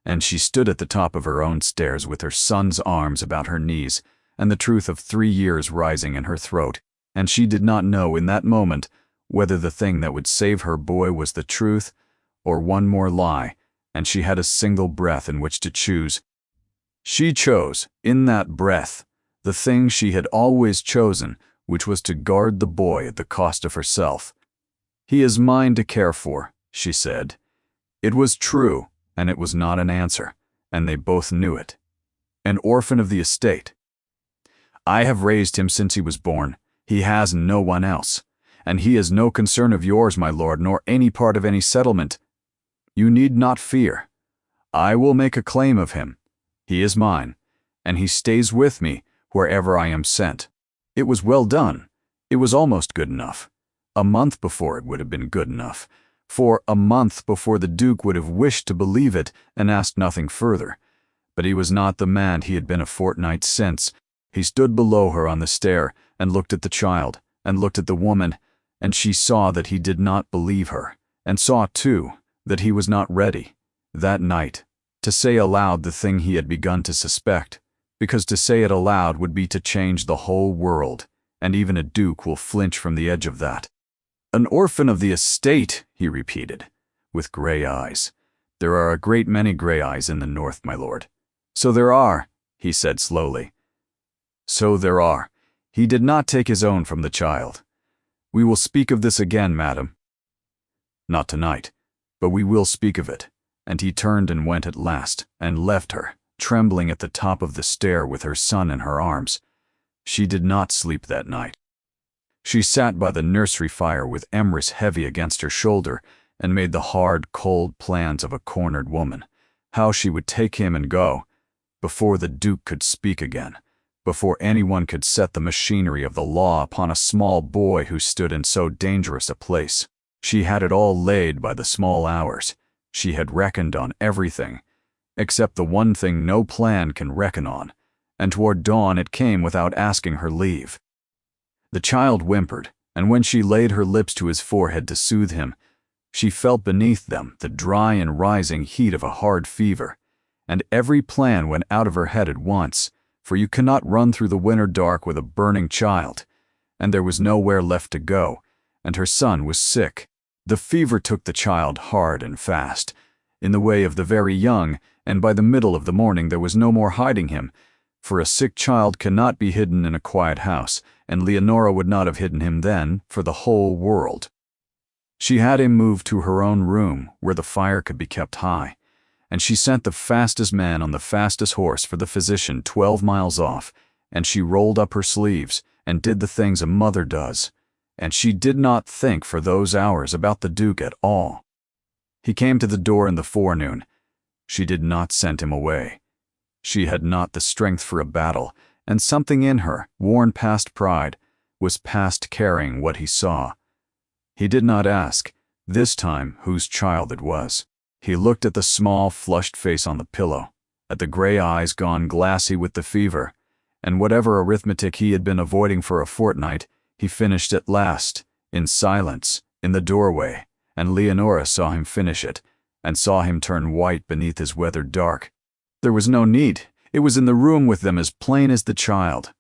And she stood at the top of her own stairs with her son's arms about her knees, and the truth of 3 years rising in her throat, and she did not know in that moment whether the thing that would save her boy was the truth or one more lie, and she had a single breath in which to choose. She chose, in that breath, the thing she had always chosen, which was to guard the boy at the cost of herself. "He is mine to care for," she said. It was true, and it was not an answer, and they both knew it. An orphan of the estate. "I have raised him since he was born. He has no one else. And he is no concern of yours, my lord, nor any part of any settlement. You need not fear. I will make a claim of him. He is mine, and he stays with me wherever I am sent." It was well done. It was almost good enough. A month before it would have been good enough. For a month before the Duke would have wished to believe it and asked nothing further. But he was not the man he had been a fortnight since. He stood below her on the stair and looked at the child and looked at the woman, and she saw that he did not believe her, and saw, too, that he was not ready, that night, to say aloud the thing he had begun to suspect, because to say it aloud would be to change the whole world, and even a duke will flinch from the edge of that. "An orphan of the estate," he repeated, with gray eyes. "There are a great many gray eyes in the north, my lord." "So there are," he said slowly. "So there are. He did not take his own from the child. We will speak of this again, madam." "Not tonight, but we will speak of it." And he turned and went at last, and left her, trembling at the top of the stair with her son in her arms. She did not sleep that night. She sat by the nursery fire with Emrys heavy against her shoulder, and made the hard, cold plans of a cornered woman, how she would take him and go, before the Duke could speak again, before anyone could set the machinery of the law upon a small boy who stood in so dangerous a place. She had it all laid by the small hours. She had reckoned on everything, except the one thing no plan can reckon on, and toward dawn it came without asking her leave. The child whimpered, and when she laid her lips to his forehead to soothe him, she felt beneath them the dry and rising heat of a hard fever, and every plan went out of her head at once, for you cannot run through the winter dark with a burning child, and there was nowhere left to go, and her son was sick. The fever took the child hard and fast, in the way of the very young, and by the middle of the morning there was no more hiding him, for a sick child cannot be hidden in a quiet house, and Leonora would not have hidden him then for the whole world. She had him moved to her own room, where the fire could be kept high, and she sent the fastest man on the fastest horse for the physician 12 miles off, and she rolled up her sleeves and did the things a mother does, and she did not think for those hours about the Duke at all. He came to the door in the forenoon. She did not send him away. She had not the strength for a battle, and something in her, worn past pride, was past carrying what he saw. He did not ask, this time, whose child it was. He looked at the small, flushed face on the pillow, at the gray eyes gone glassy with the fever, and whatever arithmetic he had been avoiding for a fortnight, he finished at last, in silence, in the doorway, and Leonora saw him finish it, and saw him turn white beneath his weathered dark. There was no need. It was in the room with them as plain as the child.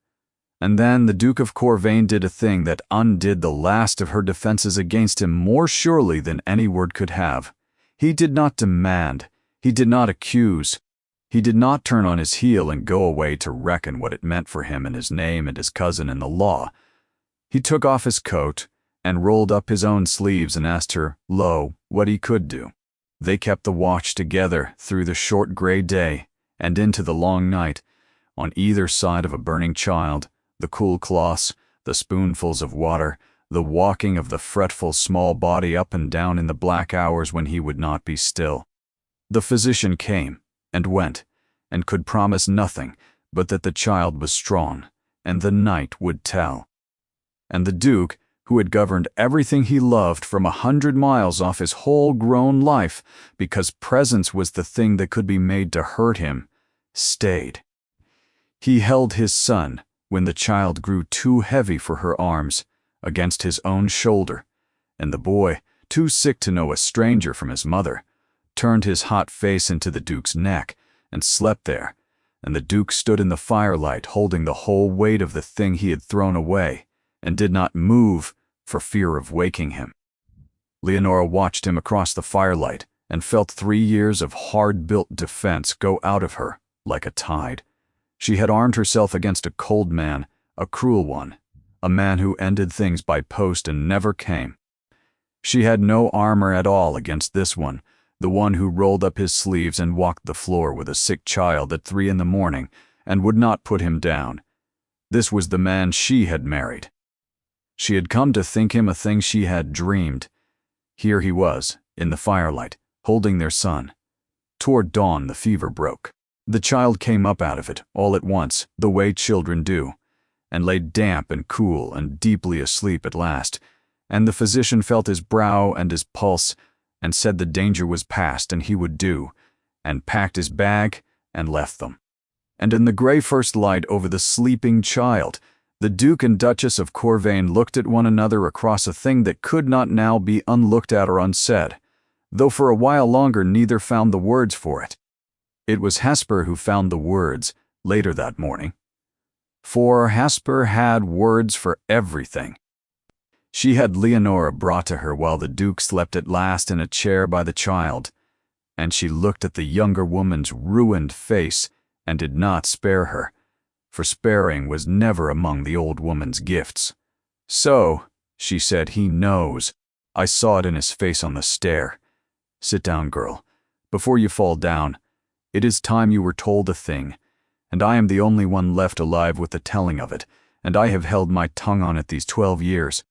And then the Duke of Corvain did a thing that undid the last of her defenses against him more surely than any word could have. He did not demand. He did not accuse. He did not turn on his heel and go away to reckon what it meant for him and his name and his cousin and the law. He took off his coat and rolled up his own sleeves and asked her, lo, what he could do. They kept the watch together through the short gray day and into the long night, on either side of a burning child, the cool cloths, the spoonfuls of water, the walking of the fretful small body up and down in the black hours when he would not be still. The physician came and went, and could promise nothing but that the child was strong, and the night would tell. And the Duke, who had governed everything he loved from 100 miles off his whole grown life, because presence was the thing that could be made to hurt him, stayed. He held his son, when the child grew too heavy for her arms, against his own shoulder, and the boy, too sick to know a stranger from his mother, turned his hot face into the Duke's neck and slept there, and the Duke stood in the firelight holding the whole weight of the thing he had thrown away, and did not move for fear of waking him. Leonora watched him across the firelight and felt 3 years of hard-built defense go out of her like a tide. She had armed herself against a cold man, a cruel one, a man who ended things by post and never came. She had no armor at all against this one, the one who rolled up his sleeves and walked the floor with a sick child at 3 in the morning and would not put him down. This was the man she had married. She had come to think him a thing she had dreamed. Here he was, in the firelight, holding their son. Toward dawn the fever broke. The child came up out of it, all at once, the way children do, and lay damp and cool and deeply asleep at last, and the physician felt his brow and his pulse, and said the danger was past and he would do, and packed his bag and left them. And in the gray first light over the sleeping child, the Duke and Duchess of Corvain looked at one another across a thing that could not now be unlooked at or unsaid, though for a while longer neither found the words for it. It was Hesper who found the words later that morning. For Hesper had words for everything. She had Leonora brought to her while the Duke slept at last in a chair by the child, and she looked at the younger woman's ruined face and did not spare her, for sparing was never among the old woman's gifts. So, she said, he knows. I saw it in his face on the stair. Sit down, girl, before you fall down. It is time you were told a thing, and I am the only one left alive with the telling of it, and I have held my tongue on it these 12 years.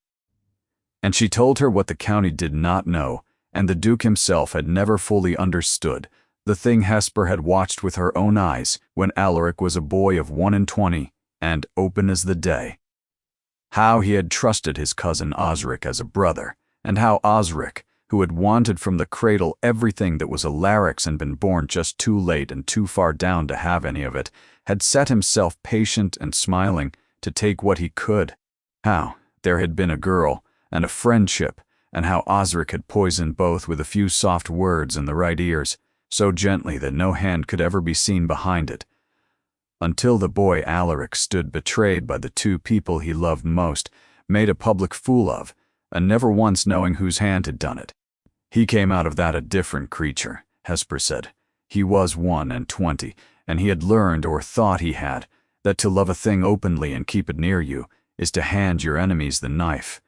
And she told her what the county did not know, and the Duke himself had never fully understood, the thing Hesper had watched with her own eyes when Alaric was a boy of 21 and open as the day. How he had trusted his cousin Osric as a brother, and how Osric, who had wanted from the cradle everything that was Alaric's and been born just too late and too far down to have any of it, had set himself patient and smiling to take what he could. How there had been a girl and a friendship, and how Osric had poisoned both with a few soft words in the right ears, so gently that no hand could ever be seen behind it, until the boy Alaric stood betrayed by the 2 people he loved most, made a public fool of, and never once knowing whose hand had done it. He came out of that a different creature, Hesper said. He was 21, and he had learned, or thought he had, that to love a thing openly and keep it near you is to hand your enemies the knife.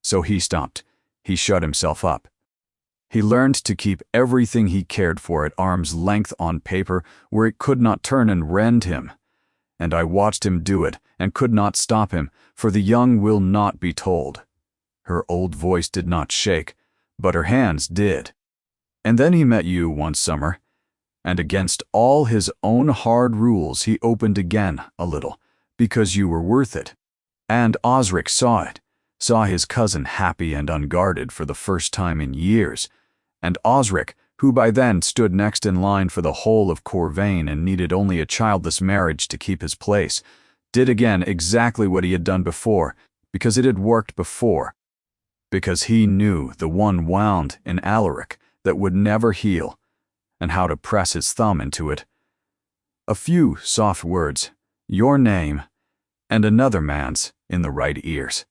So he stopped. He shut himself up. He learned to keep everything he cared for at arm's length on paper where it could not turn and rend him. And I watched him do it and could not stop him, for the young will not be told. Her old voice did not shake, but her hands did. And then he met you one summer, and against all his own hard rules he opened again a little, because you were worth it. And Osric saw it, saw his cousin happy and unguarded for the first time in years, and Osric, who by then stood next in line for the whole of Corvain and needed only a childless marriage to keep his place, did again exactly what he had done before, because it had worked before, because he knew the one wound in Alaric that would never heal, and how to press his thumb into it. A few soft words, your name, and another man's in the right ears.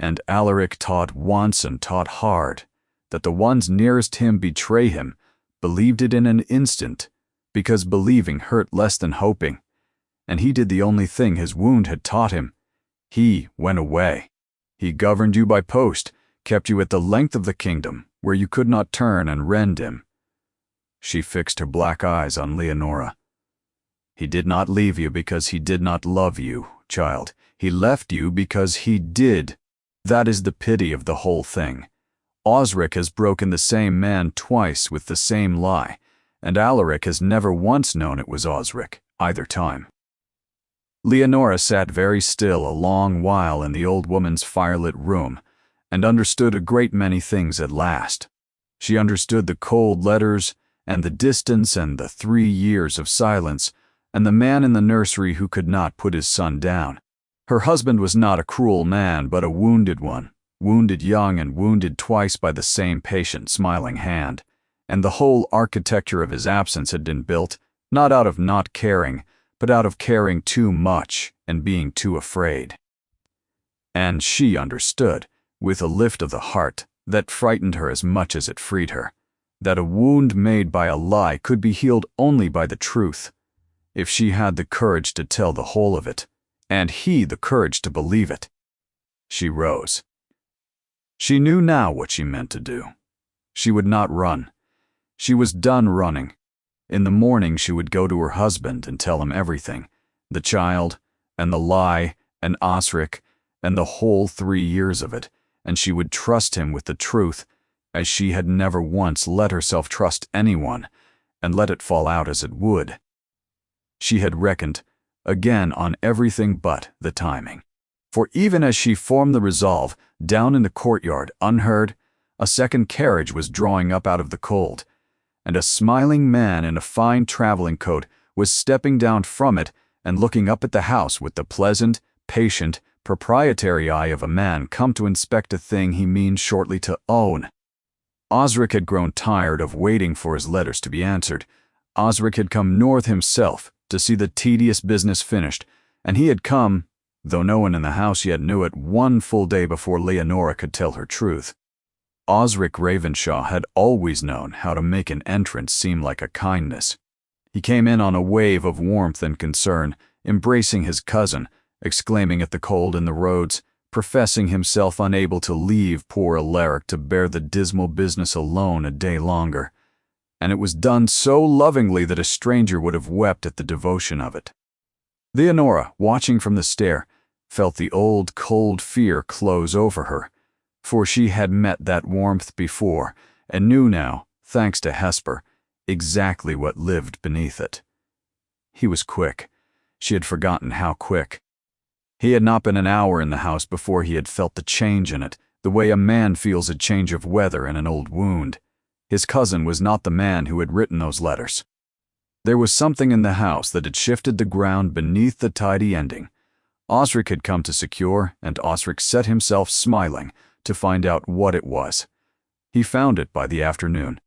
And Alaric taught once and taught hard, that the ones nearest him betray him, believed it in an instant, because believing hurt less than hoping, and he did the only thing his wound had taught him. He went away. He governed you by post, kept you at the length of the kingdom, where you could not turn and rend him. She fixed her black eyes on Leonora. He did not leave you because he did not love you, child. He left you because he did. That is the pity of the whole thing. Osric has broken the same man twice with the same lie, and Alaric has never once known it was Osric, either time. Leonora sat very still a long while in the old woman's firelit room, and understood a great many things at last. She understood the cold letters, and the distance, and the 3 years of silence, and the man in the nursery who could not put his son down. Her husband was not a cruel man, but a wounded one, wounded young and wounded twice by the same patient, smiling hand, and the whole architecture of his absence had been built, not out of not caring, but out of caring too much and being too afraid. And she understood, with a lift of the heart that frightened her as much as it freed her, that a wound made by a lie could be healed only by the truth, if she had the courage to tell the whole of it, and he the courage to believe it. She rose. She knew now what she meant to do. She would not run. She was done running. In the morning she would go to her husband and tell him everything, the child, and the lie, and Osric, and the whole 3 years of it, and she would trust him with the truth, as she had never once let herself trust anyone, and let it fall out as it would. She had reckoned, again, on everything but the timing. For even as she formed the resolve, down in the courtyard, unheard, a second carriage was drawing up out of the cold, and a smiling man in a fine traveling coat was stepping down from it and looking up at the house with the pleasant, patient, proprietary eye of a man come to inspect a thing he means shortly to own. Osric had grown tired of waiting for his letters to be answered. Osric had come north himself to see the tedious business finished, and he had come, though no one in the house yet knew it, 1 full day before Leonora could tell her truth. Osric Ravenshaw had always known how to make an entrance seem like a kindness. He came in on a wave of warmth and concern, embracing his cousin, exclaiming at the cold in the roads, professing himself unable to leave poor Alaric to bear the dismal business alone a day longer, and it was done so lovingly that a stranger would have wept at the devotion of it. Leonora, watching from the stair, felt the old cold fear close over her, for she had met that warmth before, and knew now, thanks to Hesper, exactly what lived beneath it. He was quick. She had forgotten how quick. He had not been an hour in the house before he had felt the change in it, the way a man feels a change of weather in an old wound. His cousin was not the man who had written those letters. There was something in the house that had shifted the ground beneath the tidy ending. Osric had come to secure, and Osric set himself smiling to find out what it was. He found it by the afternoon.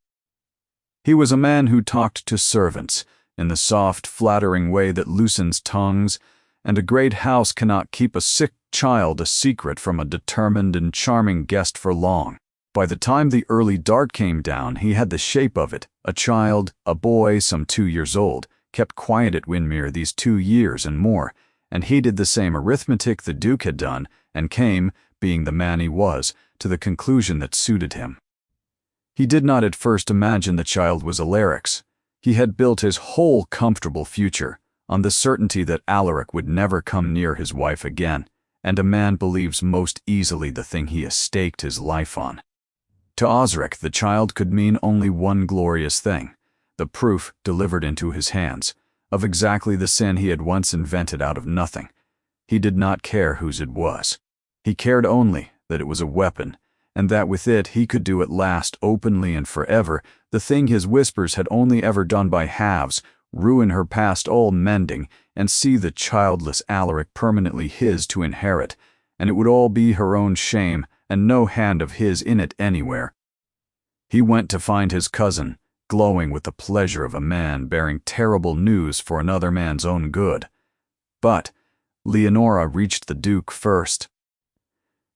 He was a man who talked to servants in the soft, flattering way that loosens tongues, and a great house cannot keep a sick child a secret from a determined and charming guest for long. By the time the early dark came down, he had the shape of it, a child, a boy some 2 years old, kept quiet at Windermere these 2 years and more, and he did the same arithmetic the Duke had done, and came, being the man he was, to the conclusion that suited him. He did not at first imagine the child was Alaric's. He had built his whole comfortable future on the certainty that Alaric would never come near his wife again, and a man believes most easily the thing he has staked his life on. To Osric, the child could mean only one glorious thing, the proof delivered into his hands, of exactly the sin he had once invented out of nothing. He did not care whose it was. He cared only that it was a weapon, and that with it he could do at last, openly and forever, the thing his whispers had only ever done by halves, ruin her past all mending, and see the childless Alaric permanently his to inherit, and it would all be her own shame, and no hand of his in it anywhere. He went to find his cousin, glowing with the pleasure of a man bearing terrible news for another man's own good. But Leonora reached the Duke first.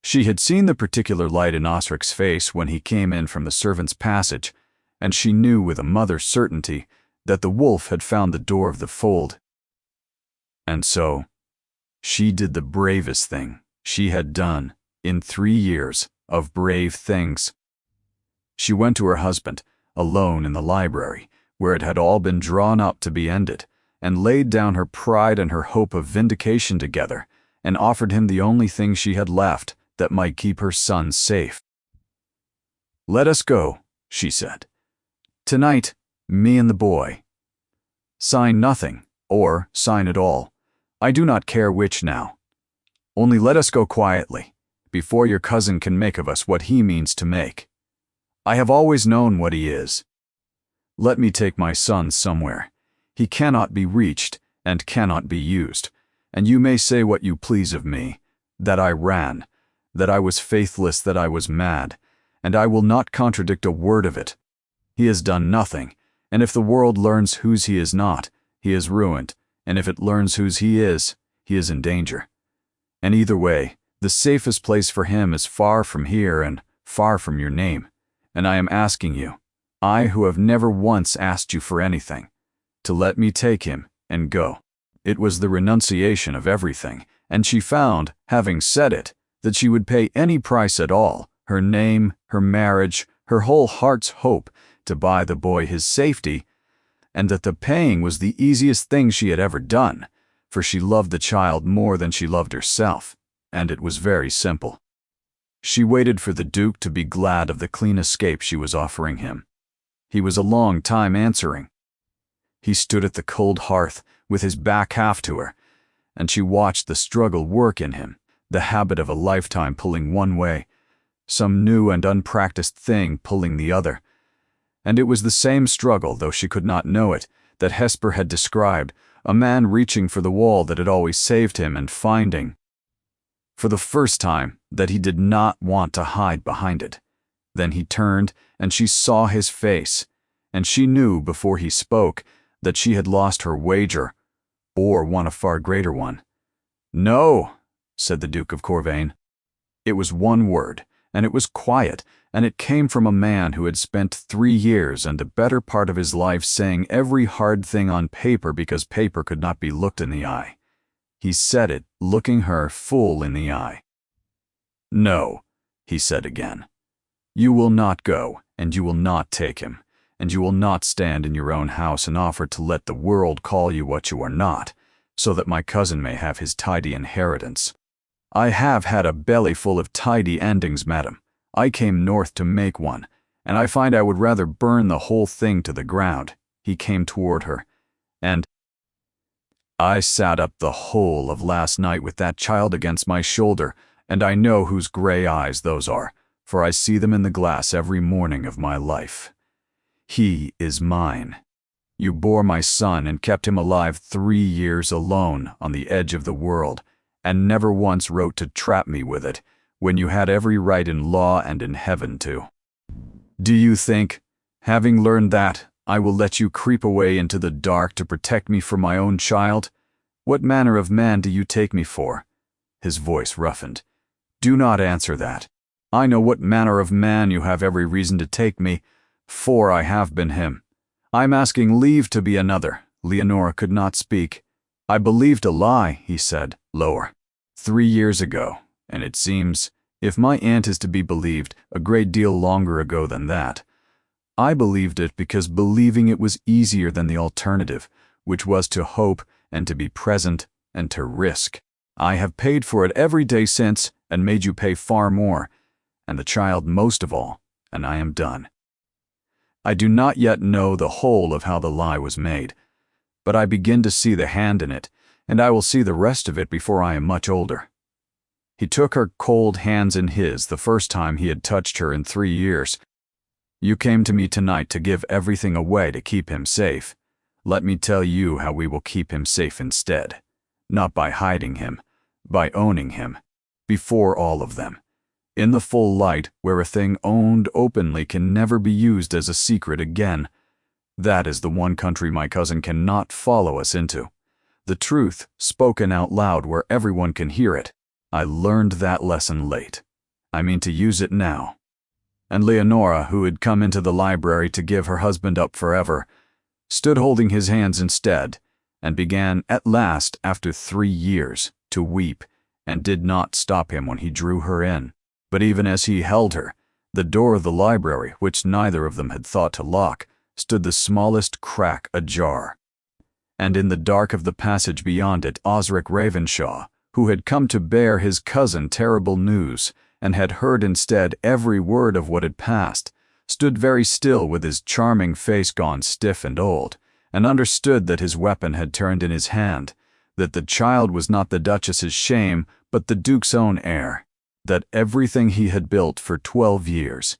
She had seen the particular light in Osric's face when he came in from the servants' passage, and she knew with a mother's certainty that the wolf had found the door of the fold. And so, she did the bravest thing she had done in 3 years of brave things. She went to her husband, alone in the library, where it had all been drawn up to be ended, and laid down her pride and her hope of vindication together, and offered him the only thing she had left that might keep her son safe. "Let us go," she said. "Tonight, me and the boy. Sign nothing, or sign it all. I do not care which now. Only let us go quietly, before your cousin can make of us what he means to make. I have always known what he is. Let me take my son somewhere. He cannot be reached, and cannot be used, and you may say what you please of me, that I ran, that I was faithless, that I was mad, and I will not contradict a word of it. He has done nothing, and if the world learns whose he is not, he is ruined, and if it learns whose he is in danger. And either way, the safest place for him is far from here and far from your name, and I am asking you, I who have never once asked you for anything, to let me take him and go." It was the renunciation of everything, and she found, having said it, that she would pay any price at all, her name, her marriage, her whole heart's hope, to buy the boy his safety, and that the paying was the easiest thing she had ever done, for she loved the child more than she loved herself, and it was very simple. She waited for the Duke to be glad of the clean escape she was offering him. He was a long time answering. He stood at the cold hearth, with his back half to her, and she watched the struggle work in him, the habit of a lifetime pulling one way, some new and unpracticed thing pulling the other. And it was the same struggle, though she could not know it, that Hesper had described, a man reaching for the wall that had always saved him and finding, for the first time, that he did not want to hide behind it. Then he turned, and she saw his face, and she knew before he spoke that she had lost her wager, or won a far greater one. "No," said the Duke of Corvain. It was one word, and it was quiet, and it came from a man who had spent 3 years and the better part of his life saying every hard thing on paper because paper could not be looked in the eye. He said it, looking her full in the eye. "No," he said again. "You will not go, and you will not take him, and you will not stand in your own house and offer to let the world call you what you are not, so that my cousin may have his tidy inheritance. I have had a belly full of tidy endings, madam. I came north to make one, and I find I would rather burn the whole thing to the ground." He came toward her, and "I sat up the whole of last night with that child against my shoulder, and I know whose gray eyes those are, for I see them in the glass every morning of my life. He is mine. You bore my son and kept him alive 3 years alone on the edge of the world, and never once wrote to trap me with it, when you had every right in law and in heaven to. Do you think, having learned that, I will let you creep away into the dark to protect me from my own child? What manner of man do you take me for?" His voice roughened. "Do not answer that. I know what manner of man you have every reason to take me, for I have been him. I am asking leave to be another." Leonora could not speak. "I believed a lie," he said, lower, 3 years ago, and it seems, if my aunt is to be believed, a great deal longer ago than that. I believed it because believing it was easier than the alternative, which was to hope and to be present and to risk. I have paid for it every day since, and made you pay far more, and the child most of all, and I am done. I do not yet know the whole of how the lie was made, but I begin to see the hand in it, and I will see the rest of it before I am much older." He took her cold hands in his the first time he had touched her in 3 years. "You came to me tonight to give everything away to keep him safe. Let me tell you how we will keep him safe instead. Not by hiding him, by owning him. Before all of them. In the full light, where a thing owned openly can never be used as a secret again. That is the one country my cousin cannot follow us into. The truth, spoken out loud where everyone can hear it. I learned that lesson late. I mean to use it now." And Leonora, who had come into the library to give her husband up forever, stood holding his hands instead, and began at last, after 3 years, to weep, and did not stop him when he drew her in. But even as he held her, the door of the library, which neither of them had thought to lock, stood the smallest crack ajar. And in the dark of the passage beyond it, Osric Ravenshaw, who had come to bear his cousin terrible news, and had heard instead every word of what had passed, stood very still with his charming face gone stiff and old, and understood that his weapon had turned in his hand, that the child was not the Duchess's shame, but the Duke's own heir, that everything he had built for 12 years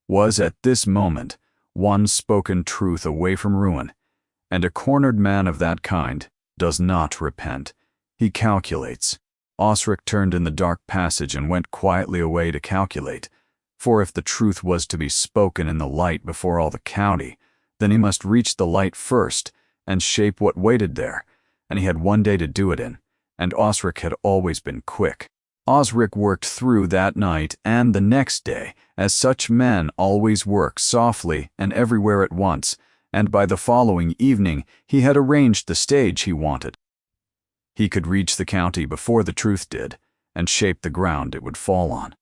was at this moment one spoken truth away from ruin, and a cornered man of that kind does not repent. He calculates. Osric turned in the dark passage and went quietly away to calculate, for if the truth was to be spoken in the light before all the county, then he must reach the light first and shape what waited there, and he had 1 day to do it in, and Osric had always been quick. Osric worked through that night and the next day, as such men always work, softly and everywhere at once, and by the following evening he had arranged the stage he wanted. He could reach the county before the truth did, and shape the ground it would fall on.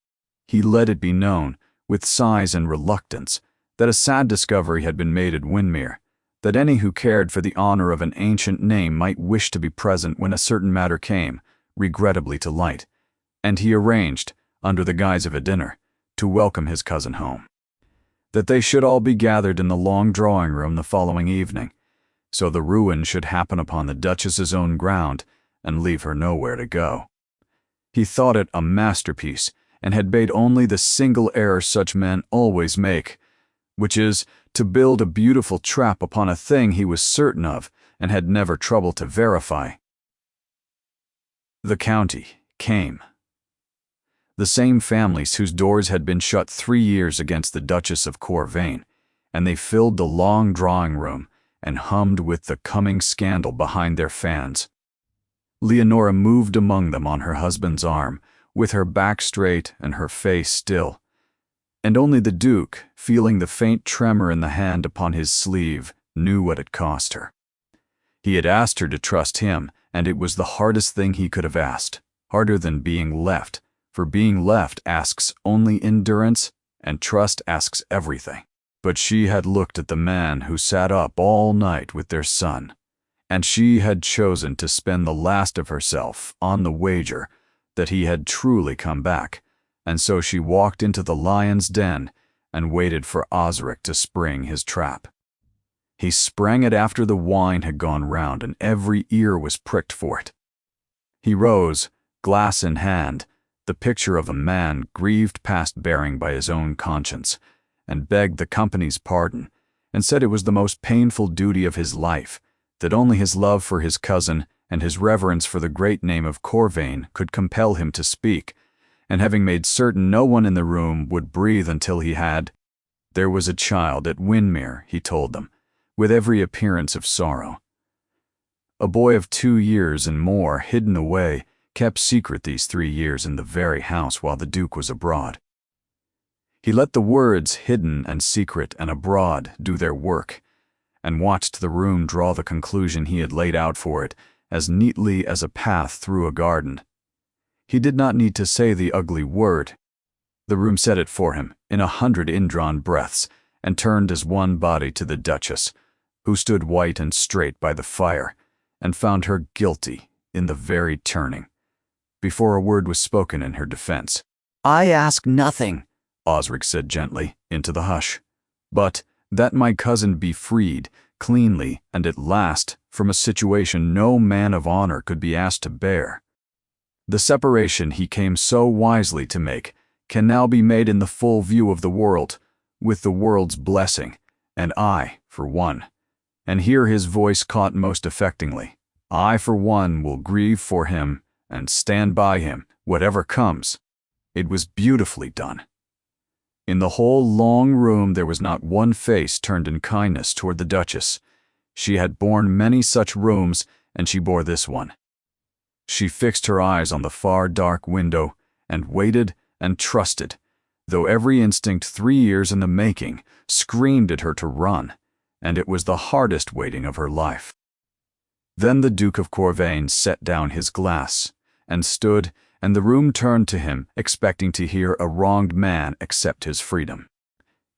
He let it be known, with sighs and reluctance, that a sad discovery had been made at Windermere, that any who cared for the honor of an ancient name might wish to be present when a certain matter came, regrettably to light, and he arranged, under the guise of a dinner, to welcome his cousin home. That they should all be gathered in the long drawing-room the following evening, so the ruin should happen upon the Duchess's own ground, and leave her nowhere to go. He thought it a masterpiece, and had made only the single error such men always make, which is to build a beautiful trap upon a thing he was certain of, and had never troubled to verify. The county came. The same families whose doors had been shut 3 years against the Duchess of Corvain, and they filled the long drawing-room and hummed with the coming scandal behind their fans. Leonora moved among them on her husband's arm, with her back straight and her face still, and only the Duke, feeling the faint tremor in the hand upon his sleeve, knew what it cost her. He had asked her to trust him, and it was the hardest thing he could have asked, harder than being left, for being left asks only endurance, and trust asks everything. But she had looked at the man who sat up all night with their son, and she had chosen to spend the last of herself on the wager that he had truly come back, and so she walked into the lion's den and waited for Osric to spring his trap. He sprang it after the wine had gone round and every ear was pricked for it. He rose, glass in hand, the picture of a man grieved past bearing by his own conscience, and begged the company's pardon, and said it was the most painful duty of his life, that only his love for his cousin and his reverence for the great name of Corvain could compel him to speak, and having made certain no one in the room would breathe until he had, there was a child at Windermere, he told them, with every appearance of sorrow. A boy of 2 years and more, hidden away, kept secret these 3 years in the very house while the Duke was abroad. He let the words hidden and secret and abroad do their work, and watched the room draw the conclusion he had laid out for it as neatly as a path through a garden. He did not need to say the ugly word. The room said it for him in 100 indrawn breaths, and turned as one body to the Duchess, who stood white and straight by the fire, and found her guilty in the very turning, before a word was spoken in her defense. "I ask nothing," Osric said gently, into the hush, "but that my cousin be freed, cleanly and at last, from a situation no man of honor could be asked to bear." The separation he came so wisely to make can now be made in the full view of the world, with the world's blessing, and I, for one. And here his voice caught most affectingly. I, for one, will grieve for him and stand by him, whatever comes. It was beautifully done. In the whole long room there was not one face turned in kindness toward the Duchess. She had borne many such rooms, and she bore this one. She fixed her eyes on the far dark window, and waited and trusted, though every instinct 3 years in the making screamed at her to run, and it was the hardest waiting of her life. Then the Duke of Corvain set down his glass, and stood, and the room turned to him, expecting to hear a wronged man accept his freedom.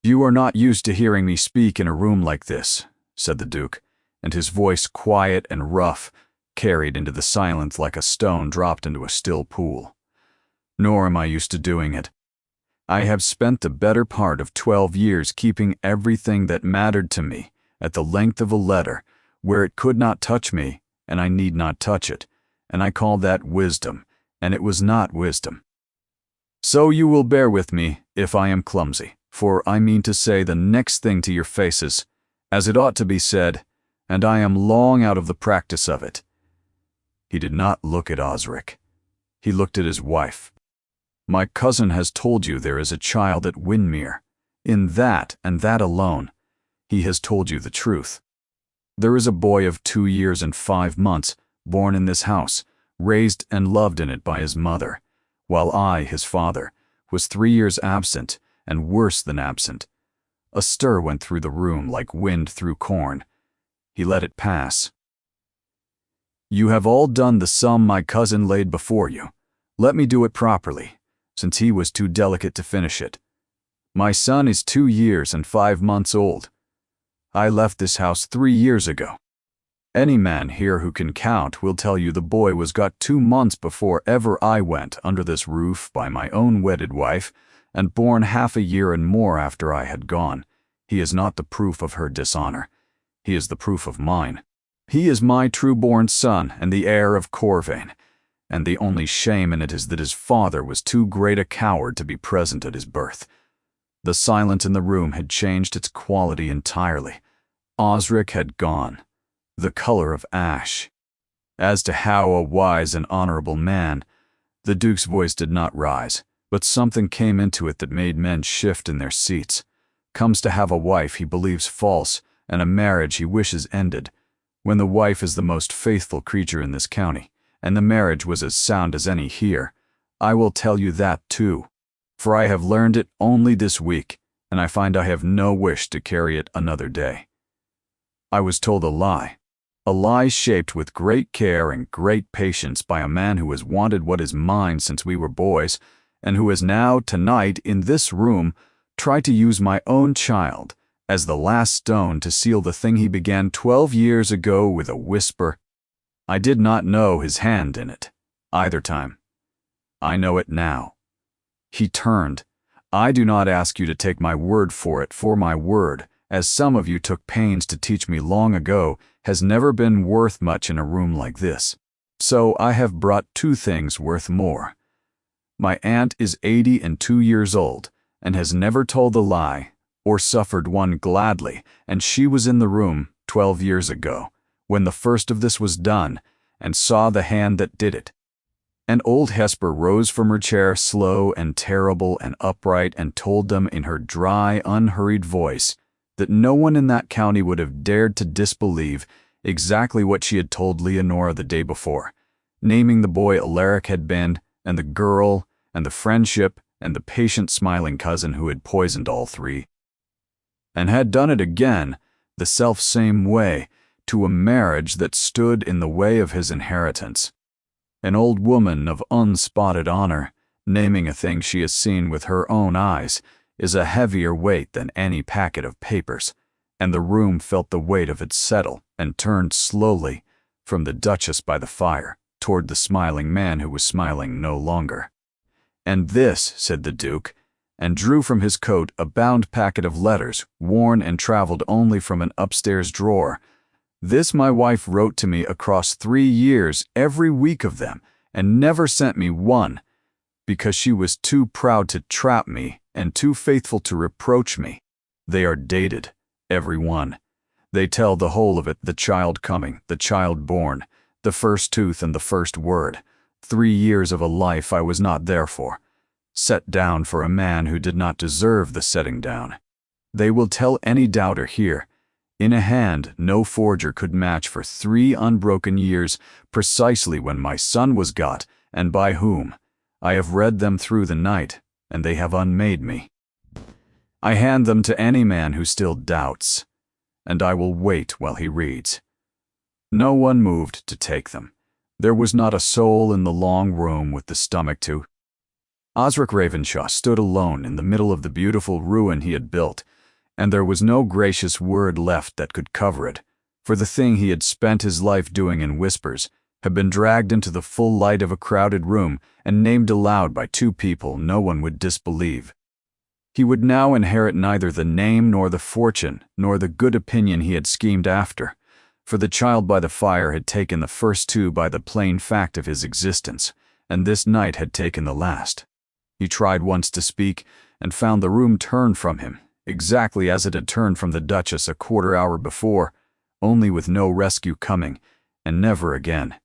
"You are not used to hearing me speak in a room like this," said the Duke, and his voice, quiet and rough, carried into the silence like a stone dropped into a still pool. "Nor am I used to doing it. I have spent the better part of 12 years keeping everything that mattered to me at the length of a letter, where it could not touch me, and I need not touch it, and I call that wisdom, and it was not wisdom. So you will bear with me if I am clumsy, for I mean to say the next thing to your faces, as it ought to be said, and I am long out of the practice of it." He did not look at Osric. He looked at his wife. "My cousin has told you there is a child at Windermere. In that, and that alone, he has told you the truth. There is a boy of 2 years and 5 months, born in this house, raised and loved in it by his mother, while I, his father, was 3 years absent, and worse than absent. A stir went through the room like wind through corn. He let it pass. You have all done the sum my cousin laid before you. Let me do it properly, since he was too delicate to finish it. My son is 2 years and 5 months old. I left this house 3 years ago. Any man here who can count will tell you the boy was got 2 months before ever I went under this roof by my own wedded wife, and born half a year and more after I had gone. He is not the proof of her dishonor. He is the proof of mine. He is my true-born son and the heir of Corvain, and the only shame in it is that his father was too great a coward to be present at his birth." The silence in the room had changed its quality entirely. Osric had gone, the color of ash. As to how a wise and honorable man, the Duke's voice did not rise, but something came into it that made men shift in their seats. Comes to have a wife he believes false, and a marriage he wishes ended, when the wife is the most faithful creature in this county, and the marriage was as sound as any here. I will tell you that too, for I have learned it only this week, and I find I have no wish to carry it another day. I was told a lie shaped with great care and great patience by a man who has wanted what is mine since we were boys, and who has now, tonight, in this room, tried to use my own child as the last stone to seal the thing he began 12 years ago with a whisper. I did not know his hand in it, either time. I know it now. He turned. I do not ask you to take my word for it, for my word, as some of you took pains to teach me long ago, has never been worth much in a room like this. So I have brought 2 things worth more. My aunt is 82 years old, and has never told a lie, or suffered one gladly, and she was in the room 12 years ago, when the first of this was done, and saw the hand that did it. And old Hesper rose from her chair slow and terrible and upright, and told them in her dry, unhurried voice that no one in that county would have dared to disbelieve exactly what she had told Leonora the day before, naming the boy Alaric had been, and the girl, and the friendship, and the patient smiling cousin who had poisoned all 3. And had done it again, the self-same way, to a marriage that stood in the way of his inheritance. An old woman of unspotted honor, naming a thing she has seen with her own eyes, is a heavier weight than any packet of papers, and the room felt the weight of it settle and turned slowly from the Duchess by the fire toward the smiling man who was smiling no longer. "And this," said the Duke, and drew from his coat a bound packet of letters, worn and traveled only from an upstairs drawer. "This my wife wrote to me across 3 years, every week of them, and never sent me one, because she was too proud to trap me and too faithful to reproach me. They are dated, every one. They tell the whole of it, the child coming, the child born, the first tooth and the first word. 3 years of a life I was not there for, set down for a man who did not deserve the setting down. They will tell any doubter here, in a hand no forger could match for 3 unbroken years, precisely when my son was got, and by whom. I have read them through the night, and they have unmade me. I hand them to any man who still doubts, and I will wait while he reads. No one moved to take them. There was not a soul in the long room with the stomach to. Osric Ravenshaw stood alone in the middle of the beautiful ruin he had built, and there was no gracious word left that could cover it, for the thing he had spent his life doing in whispers had been dragged into the full light of a crowded room and named aloud by 2 people no one would disbelieve. He would now inherit neither the name nor the fortune nor the good opinion he had schemed after, for the child by the fire had taken the first 2 by the plain fact of his existence, and this night had taken the last. He tried once to speak, and found the room turn from him, exactly as it had turned from the Duchess a quarter hour before, only with no rescue coming, and never again.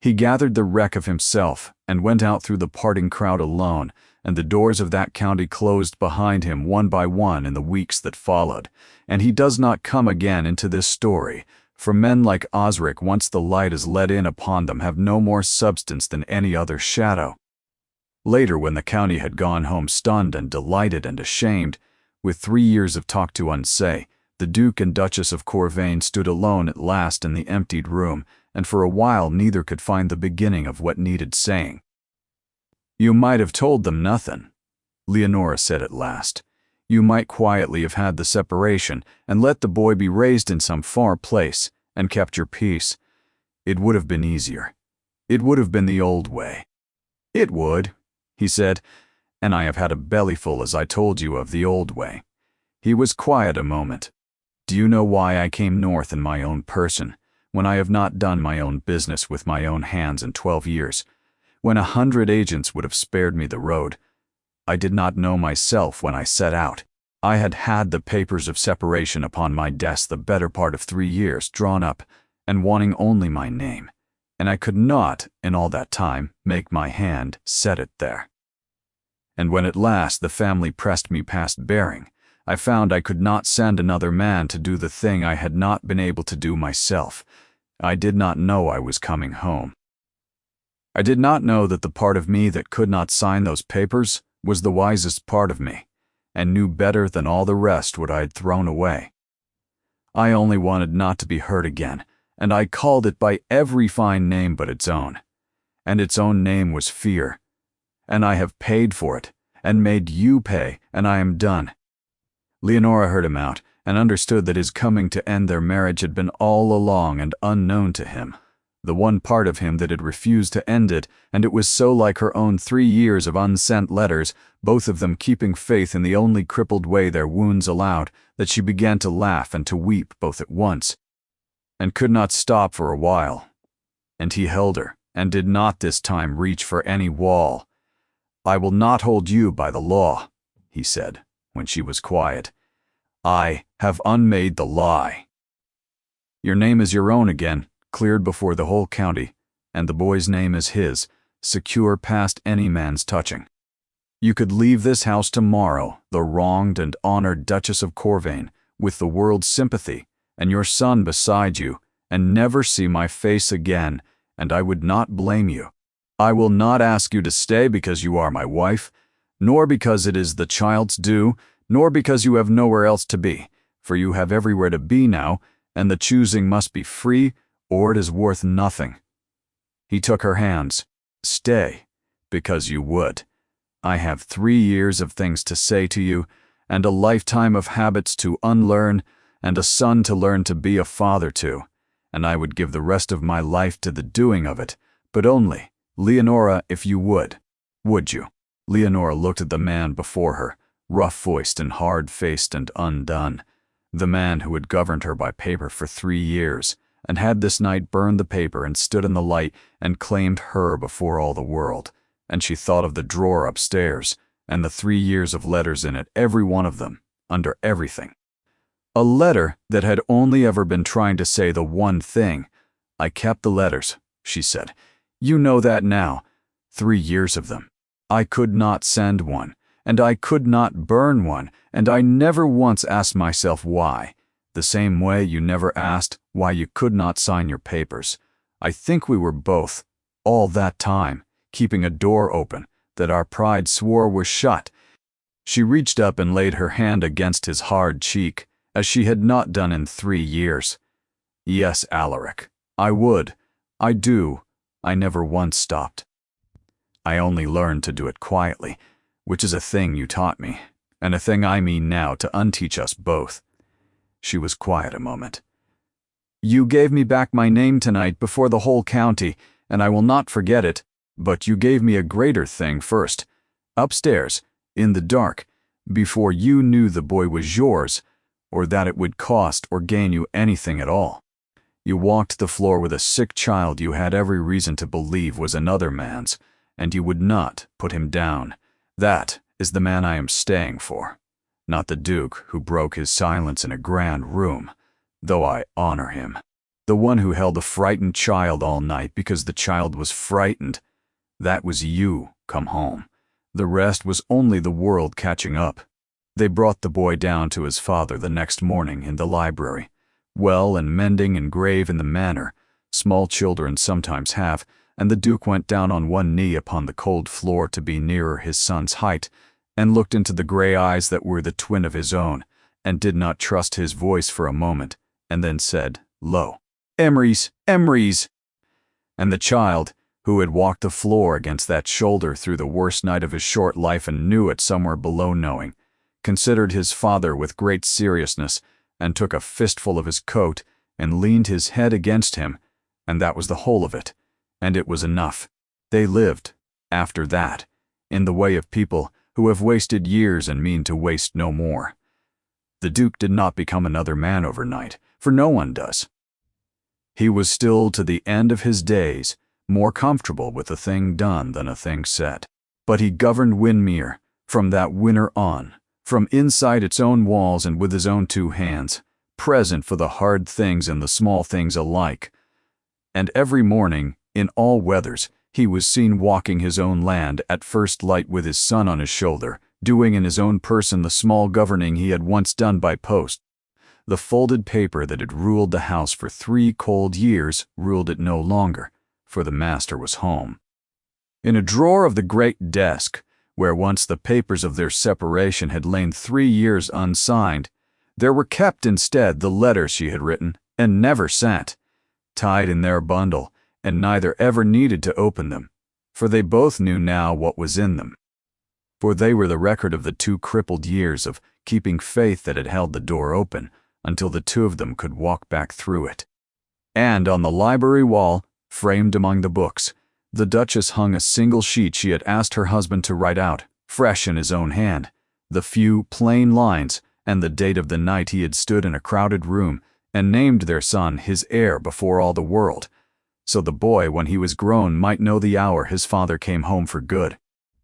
He gathered the wreck of himself, and went out through the parting crowd alone, and the doors of that county closed behind him one by one in the weeks that followed, and he does not come again into this story, for men like Osric, once the light is let in upon them, have no more substance than any other shadow. Later, when the county had gone home stunned and delighted and ashamed, with 3 years of talk to unsay, the Duke and Duchess of Corvain stood alone at last in the emptied room, and for a while neither could find the beginning of what needed saying. "You might have told them nothing," Leonora said at last. "You might quietly have had the separation, and let the boy be raised in some far place, and kept your peace. It would have been easier. It would have been the old way." "It would," he said, "and I have had a bellyful, as I told you, of the old way." He was quiet a moment. "Do you know why I came north in my own person, when I have not done my own business with my own hands in 12 years, when 100 agents would have spared me the road? I did not know myself when I set out. I had had the papers of separation upon my desk the better part of 3 years, drawn up, and wanting only my name, and I could not, in all that time, make my hand set it there. And when at last the family pressed me past bearing, I found I could not send another man to do the thing I had not been able to do myself. I did not know I was coming home. I did not know that the part of me that could not sign those papers was the wisest part of me, and knew better than all the rest what I had thrown away. I only wanted not to be hurt again, and I called it by every fine name but its own. And its own name was fear. And I have paid for it, and made you pay, and I am done." Leonora heard him out, and understood that his coming to end their marriage had been all along and unknown to him, the one part of him that had refused to end it, and it was so like her own 3 years of unsent letters, both of them keeping faith in the only crippled way their wounds allowed, that she began to laugh and to weep both at once, and could not stop for a while. And he held her, and did not this time reach for any wall. "I will not hold you by the law," he said, when she was quiet. "I have unmade the lie. Your name is your own again, cleared before the whole county, and the boy's name is his, secure past any man's touching. You could leave this house tomorrow, the wronged and honored Duchess of Corvain, with the world's sympathy, and your son beside you, and never see my face again, and I would not blame you. I will not ask you to stay because you are my wife, nor because it is the child's due, nor because you have nowhere else to be, for you have everywhere to be now, and the choosing must be free, or it is worth nothing." He took her hands. "Stay, because you would. I have 3 years of things to say to you, and a lifetime of habits to unlearn, and a son to learn to be a father to, and I would give the rest of my life to the doing of it, but only, Leonora, if you would you?" Leonora looked at the man before her, rough-voiced and hard-faced and undone, the man who had governed her by paper for 3 years, and had this night burned the paper and stood in the light and claimed her before all the world. And she thought of the drawer upstairs, and the 3 years of letters in it, every one of them, under everything. A letter that had only ever been trying to say the one thing. "I kept the letters," she said. "You know that now. 3 years of them. I could not send one, and I could not burn one, and I never once asked myself why. The same way you never asked why you could not sign your papers. I think we were both, all that time, keeping a door open that our pride swore was shut." She reached up and laid her hand against his hard cheek, as she had not done in 3 years. "Yes, Alaric, I would. I do. I never once stopped. I only learned to do it quietly, which is a thing you taught me, and a thing I mean now to unteach us both." She was quiet a moment. "You gave me back my name tonight before the whole county, and I will not forget it, but you gave me a greater thing first. Upstairs, in the dark, before you knew the boy was yours, or that it would cost or gain you anything at all. You walked the floor with a sick child you had every reason to believe was another man's, and you would not put him down. That is the man I am staying for, not the Duke who broke his silence in a grand room, though I honor him. The one who held a frightened child all night because the child was frightened. That was you come home. The rest was only the world catching up." They brought the boy down to his father the next morning in the library, well and mending and grave in the manner small children sometimes have, and the Duke went down on one knee upon the cold floor to be nearer his son's height, and looked into the gray eyes that were the twin of his own, and did not trust his voice for a moment, and then said, low, "Emery's, Emery's." And the child, who had walked the floor against that shoulder through the worst night of his short life and knew it somewhere below knowing, considered his father with great seriousness, and took a fistful of his coat, and leaned his head against him, and that was the whole of it, and it was enough. They lived, after that, in the way of people who have wasted years and mean to waste no more. The Duke did not become another man overnight, for no one does. He was still to the end of his days more comfortable with a thing done than a thing said. But he governed Windermere from that winter on, from inside its own walls and with his own 2 hands, present for the hard things and the small things alike. And every morning, in all weathers, he was seen walking his own land at first light with his son on his shoulder, doing in his own person the small governing he had once done by post. The folded paper that had ruled the house for 3 cold years ruled it no longer, for the master was home. In a drawer of the great desk, where once the papers of their separation had lain 3 years unsigned, there were kept instead the letters she had written and never sent, tied in their bundle, and neither ever needed to open them, for they both knew now what was in them. For they were the record of the 2 crippled years of keeping faith that had held the door open until the 2 of them could walk back through it. And on the library wall, framed among the books, the Duchess hung a single sheet she had asked her husband to write out, fresh in his own hand, the few plain lines and the date of the night he had stood in a crowded room and named their son his heir before all the world, so the boy, when he was grown, might know the hour his father came home for good.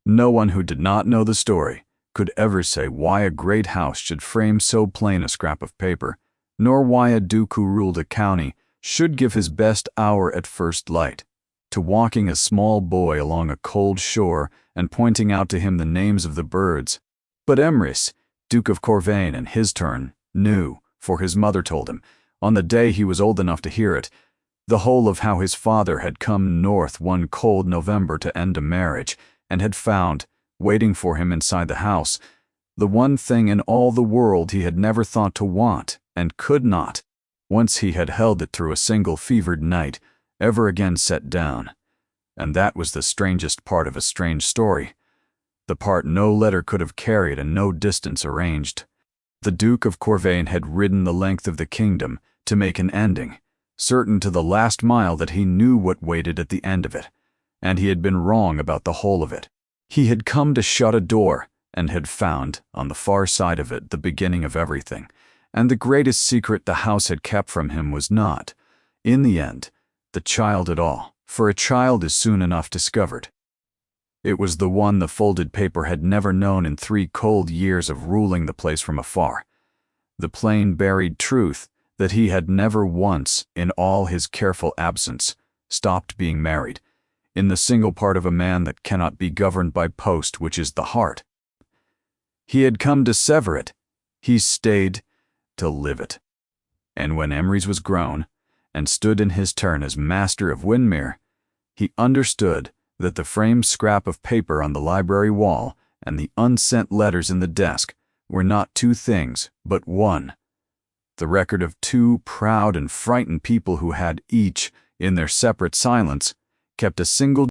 No one who did not know the story could ever say why a great house should frame so plain a scrap of paper, nor why a duke who ruled a county should give his best hour at first light to walking a small boy along a cold shore and pointing out to him the names of the birds. But Emrys, Duke of Corvain, in his turn, knew, for his mother told him, on the day he was old enough to hear it, the whole of how his father had come north one cold November to end a marriage, and had found, waiting for him inside the house, the one thing in all the world he had never thought to want, and could not, once he had held it through a single fevered night, ever again set down. And that was the strangest part of a strange story, the part no letter could have carried and no distance arranged. The Duke of Corvain had ridden the length of the kingdom to make an ending, certain to the last mile that he knew what waited at the end of it, and he had been wrong about the whole of it. He had come to shut a door, and had found, on the far side of it, the beginning of everything, and the greatest secret the house had kept from him was not, In the end, the child at all, for a child is soon enough discovered. It was the one the folded paper had never known in 3 cold years of ruling the place from afar. The plain buried truth that he had never once, in all his careful absence, stopped being married, in the single part of a man that cannot be governed by post, which is the heart. He had come to sever it. He stayed to live it. And when Emrys was grown, and stood in his turn as master of Windermere, he understood that the framed scrap of paper on the library wall and the unsent letters in the desk were not 2 things, but one. The record of 2 proud and frightened people who had each, in their separate silence, kept a single